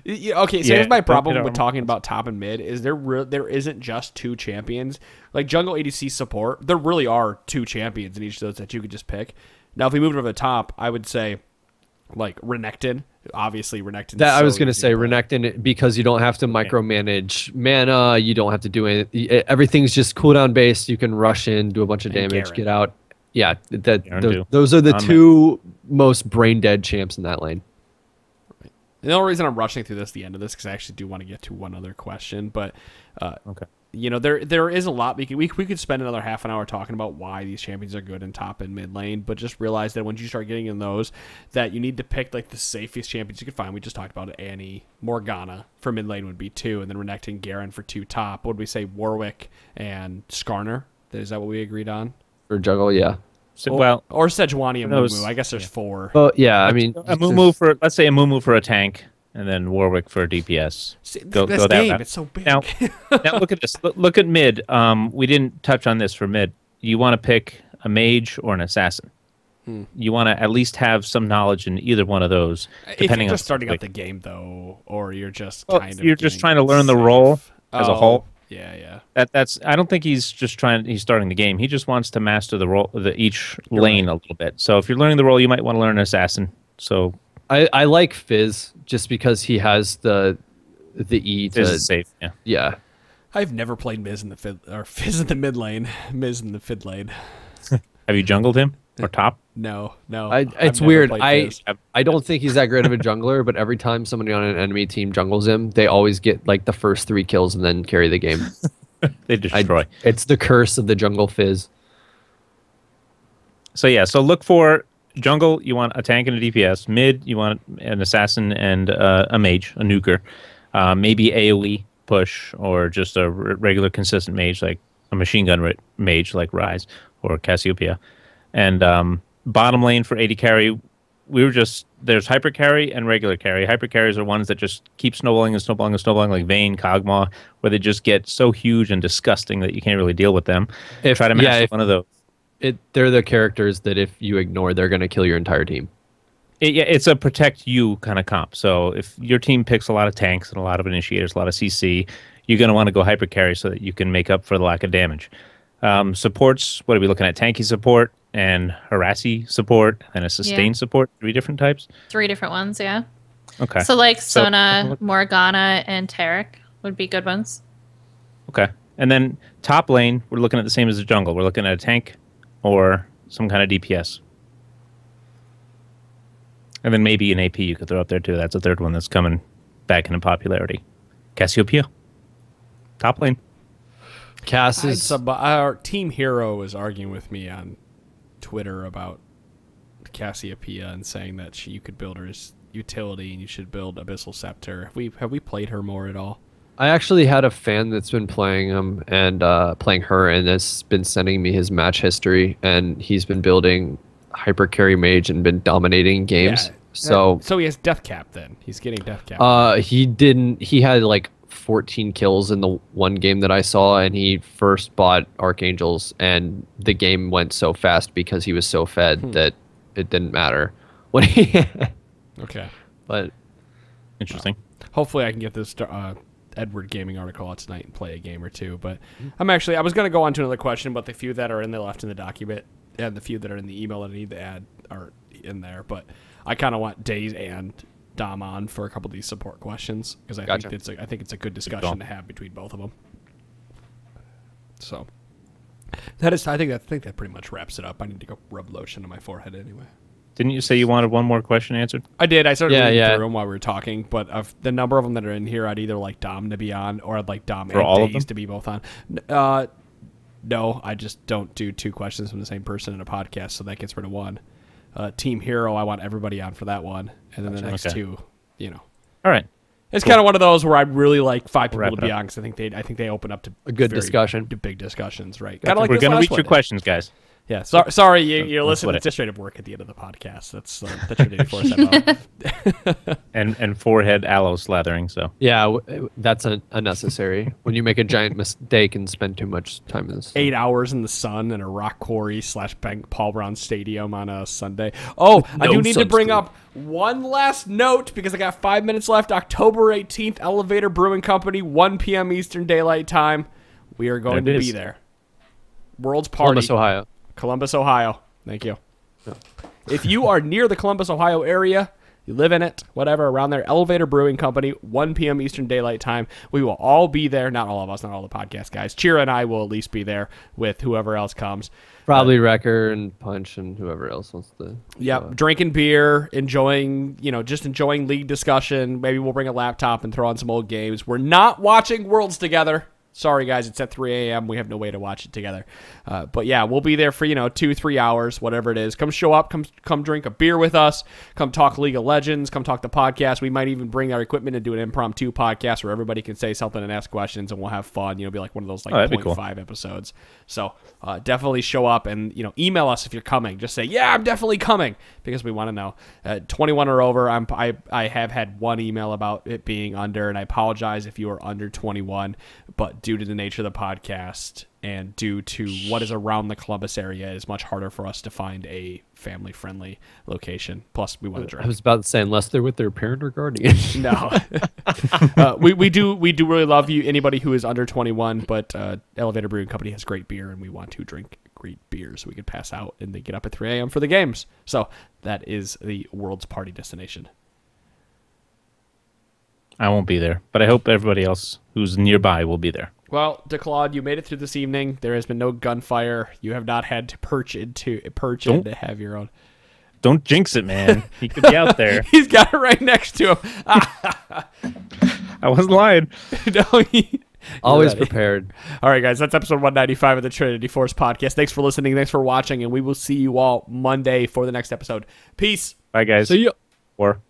[SPEAKER 3] Okay, so
[SPEAKER 4] Yeah,
[SPEAKER 3] here's my
[SPEAKER 4] don't
[SPEAKER 3] problem
[SPEAKER 4] get
[SPEAKER 3] with
[SPEAKER 4] on-
[SPEAKER 3] talking about top and mid is there isn't just 2 champions. Like jungle ADC support, there really are 2 champions in each of those that you could just pick. Now, if we move to the top, I would say like Renekton. Obviously, Renekton.
[SPEAKER 5] That I was gonna say Renekton, because you don't have to micromanage mana. You don't have to do anything. Everything's just cooldown based. You can rush in, do a bunch of
[SPEAKER 3] And
[SPEAKER 5] damage,
[SPEAKER 3] Garen.
[SPEAKER 5] get out. Yeah,
[SPEAKER 4] Two.
[SPEAKER 5] those are the
[SPEAKER 4] On mid.
[SPEAKER 5] two most brain dead champs in that lane.
[SPEAKER 3] The only reason I'm rushing through the end of this, because I actually do want to get to one other question, but
[SPEAKER 4] Okay.
[SPEAKER 3] you know, there is a lot we could spend another half an hour talking about why these champions are good in top and mid lane, but just realize that once you start getting in those, that you need to pick like the safest champions you could find. We just talked about Annie, Morgana for mid lane would be 2, and then Renekton and Garen for 2 top. What would we say? Warwick and Skarner. Is that what we agreed on?
[SPEAKER 5] For jungle, yeah.
[SPEAKER 4] So, well,
[SPEAKER 3] Or Sejuani and
[SPEAKER 4] those-
[SPEAKER 3] Mumu. I guess there's 4.
[SPEAKER 5] Well, yeah. I mean,
[SPEAKER 4] a Mumu for, let's say a Mumu for a tank, and then Warwick for DPS.
[SPEAKER 3] This
[SPEAKER 4] that
[SPEAKER 3] game,
[SPEAKER 4] route.
[SPEAKER 3] it's so big.
[SPEAKER 4] Now look at this. Look at mid. We didn't touch on this for mid. You want to pick a mage or an assassin. You want to at least have some knowledge in either one of those.
[SPEAKER 3] If
[SPEAKER 4] Depending
[SPEAKER 3] you're
[SPEAKER 4] on
[SPEAKER 3] just starting
[SPEAKER 4] the
[SPEAKER 3] out the game, though, or you're just
[SPEAKER 4] Well,
[SPEAKER 3] kind of
[SPEAKER 4] you're just
[SPEAKER 3] getting
[SPEAKER 4] trying to learn the
[SPEAKER 3] safe.
[SPEAKER 4] role as a whole.
[SPEAKER 3] Yeah.
[SPEAKER 4] That's. I don't think he's just trying. He's starting the game. He just wants to master the role, each lane a little bit. So if you're learning the role, you might want to learn an assassin. So
[SPEAKER 5] I like Fizz just because he has the E to
[SPEAKER 4] this is safe. Yeah.
[SPEAKER 5] yeah.
[SPEAKER 3] I've never played Miz in the Fizz in the mid lane, Miz in the fid lane.
[SPEAKER 4] Have you jungled him or top?
[SPEAKER 3] No.
[SPEAKER 5] It's
[SPEAKER 3] I've never
[SPEAKER 5] weird.
[SPEAKER 3] played Fizz.
[SPEAKER 5] I don't think he's that great of a jungler, but every time somebody on an enemy team jungles him, they always get like the first 3 kills and then carry the game.
[SPEAKER 4] They destroy.
[SPEAKER 5] It's the curse of the jungle Fizz.
[SPEAKER 4] So yeah, so look for jungle. You want a tank and a DPS. Mid, you want an assassin and a mage, a nuker. Maybe AOE push or just a regular consistent mage like a machine gun mage like Rise or Cassiopeia. And bottom lane for AD carry, there's hyper carry and regular carry. Hyper carries are ones that just keep snowballing and snowballing and snowballing, like Vayne, Kog'Maw, where they just get so huge and disgusting that you can't really deal with them. Try to master one of those.
[SPEAKER 5] They're the characters that if you ignore, they're going to kill your entire team.
[SPEAKER 4] It's a protect you kind of comp. So if your team picks a lot of tanks and a lot of initiators, a lot of CC, you're going to want to go hyper carry so that you can make up for the lack of damage. Supports, what are we looking at? Tanky support and harassy support and a sustain support. 3 different types?
[SPEAKER 6] 3 different ones, yeah.
[SPEAKER 4] Okay.
[SPEAKER 6] So like Sona, Morgana, and Taric would be good ones.
[SPEAKER 4] Okay. And then top lane, we're looking at the same as the jungle. We're looking at a tank or some kind of DPS. And then maybe an AP you could throw up there too. That's a third one that's coming back into popularity. Cassiopeia. Top lane.
[SPEAKER 5] Cass is
[SPEAKER 3] Our team hero was arguing with me on Twitter about Cassiopeia and saying that you could build her as utility and you should build Abyssal Scepter. Have we played her more at all?
[SPEAKER 5] I actually had a fan that's been playing him and playing her and has been sending me his match history, and he's been building hyper carry mage and been dominating games.
[SPEAKER 3] Yeah.
[SPEAKER 5] So
[SPEAKER 3] he has death cap then. He's getting death cap.
[SPEAKER 5] he had like 14 kills in the one game that I saw, and he first bought Archangels, and the game went so fast because he was so fed that it didn't matter when he
[SPEAKER 3] Okay.
[SPEAKER 5] but
[SPEAKER 4] Interesting.
[SPEAKER 3] Hopefully I can get this Edward Gaming article out tonight and play a game or two. But I was going to go on to another question, but the few that are in there left in the document and the few that are in the email that I need to add are in there. But I kind of want Days and Dom on for a couple of these support questions because I think it's a good discussion to have between both of them. So I think that pretty much wraps it up. I need to go rub lotion on my forehead anyway.
[SPEAKER 4] Didn't you say you wanted one more question answered?
[SPEAKER 3] I did. I started reading
[SPEAKER 5] yeah.
[SPEAKER 3] through them while we were talking, but of the number of them that are in here, I'd either like Dom to be on or I'd like Dom
[SPEAKER 4] For all
[SPEAKER 3] and
[SPEAKER 4] of
[SPEAKER 3] Days
[SPEAKER 4] them?
[SPEAKER 3] to be both on. No, I just don't do 2 questions from the same person in a podcast, so that gets rid of one. Team Hero, I want everybody on for that one, and then the next
[SPEAKER 4] Okay.
[SPEAKER 3] 2,
[SPEAKER 4] All right.
[SPEAKER 3] It's kind of one of those where I'd really like 5 people
[SPEAKER 4] Wrap
[SPEAKER 3] to
[SPEAKER 4] it
[SPEAKER 3] be
[SPEAKER 4] up.
[SPEAKER 3] on because I think they open up to
[SPEAKER 5] A good discussion.
[SPEAKER 3] to big discussions, right?
[SPEAKER 4] We're
[SPEAKER 3] Kind of like
[SPEAKER 4] going
[SPEAKER 3] this
[SPEAKER 4] to
[SPEAKER 3] last
[SPEAKER 4] reach
[SPEAKER 3] one
[SPEAKER 4] your
[SPEAKER 3] did.
[SPEAKER 4] questions, guys.
[SPEAKER 3] Yeah, sorry, you're listening.
[SPEAKER 4] split
[SPEAKER 3] It's just straight up work at the end of the podcast. That's your day before set.
[SPEAKER 4] And forehead aloe slathering. So
[SPEAKER 5] yeah, that's unnecessary when you make a giant mistake and spend too much time in this.
[SPEAKER 3] 8 hours in the sun in a rock quarry / Paul Brown Stadium on a Sunday. Oh, I do need to bring up one last note because I got 5 minutes left. October 18th, Elevator Brewing Company, 1 p.m. Eastern Daylight Time. We are going to be there. World's Party.
[SPEAKER 5] Columbus, Ohio.
[SPEAKER 3] Thank you. If you are near the Columbus, Ohio area, you live in it, whatever, around there. Elevator Brewing Company, 1 p.m. Eastern Daylight Time. We will all be there. Not all of us, not all the podcast guys. Chira and I will at least be there with whoever else comes.
[SPEAKER 5] Probably Wrecker and Punch and whoever else wants to.
[SPEAKER 3] Yep, drinking beer, enjoying, just enjoying league discussion. Maybe we'll bring a laptop and throw on some old games. We're not watching Worlds together. Sorry, guys, it's at 3 a.m. We have no way to watch it together. But yeah, we'll be there for, 2-3 hours, whatever it is. Come show up, come drink a beer with us, come talk League of Legends, come talk the podcast. We might even bring our equipment and do an impromptu podcast where everybody can say something and ask questions, and we'll have fun. Be like one of those 0.5 episodes. So definitely show up and, email us if you're coming. Just say, yeah, I'm definitely coming, because we want to know. 21 or over, I have had one email about it being under, and I apologize if you are under 21, but due to the nature of the podcast and due to what is around the Columbus area, it's much harder for us to find a family-friendly location. Plus, we want to drink.
[SPEAKER 5] I was about to say, unless they're with their parent or guardian.
[SPEAKER 3] No. we do really love you, anybody who is under 21, but Elevator Brewing Company has great beer, and we want to drink great beer so we can pass out and they get up at 3 a.m. for the games. So that is the world's party destination.
[SPEAKER 4] I won't be there, but I hope everybody else who's nearby will be there.
[SPEAKER 3] Well, DeClaude, you made it through this evening. There has been no gunfire. You have not had to perch in to have your own.
[SPEAKER 4] Don't jinx it, man. He could be out there.
[SPEAKER 3] He's got it right next to him.
[SPEAKER 4] I wasn't lying.
[SPEAKER 3] No,
[SPEAKER 5] always prepared.
[SPEAKER 3] All right, guys, that's episode 195 of the Trinity Force podcast. Thanks for listening. Thanks for watching, and we will see you all Monday for the next episode. Peace.
[SPEAKER 4] Bye, guys.
[SPEAKER 5] See you.
[SPEAKER 4] Or.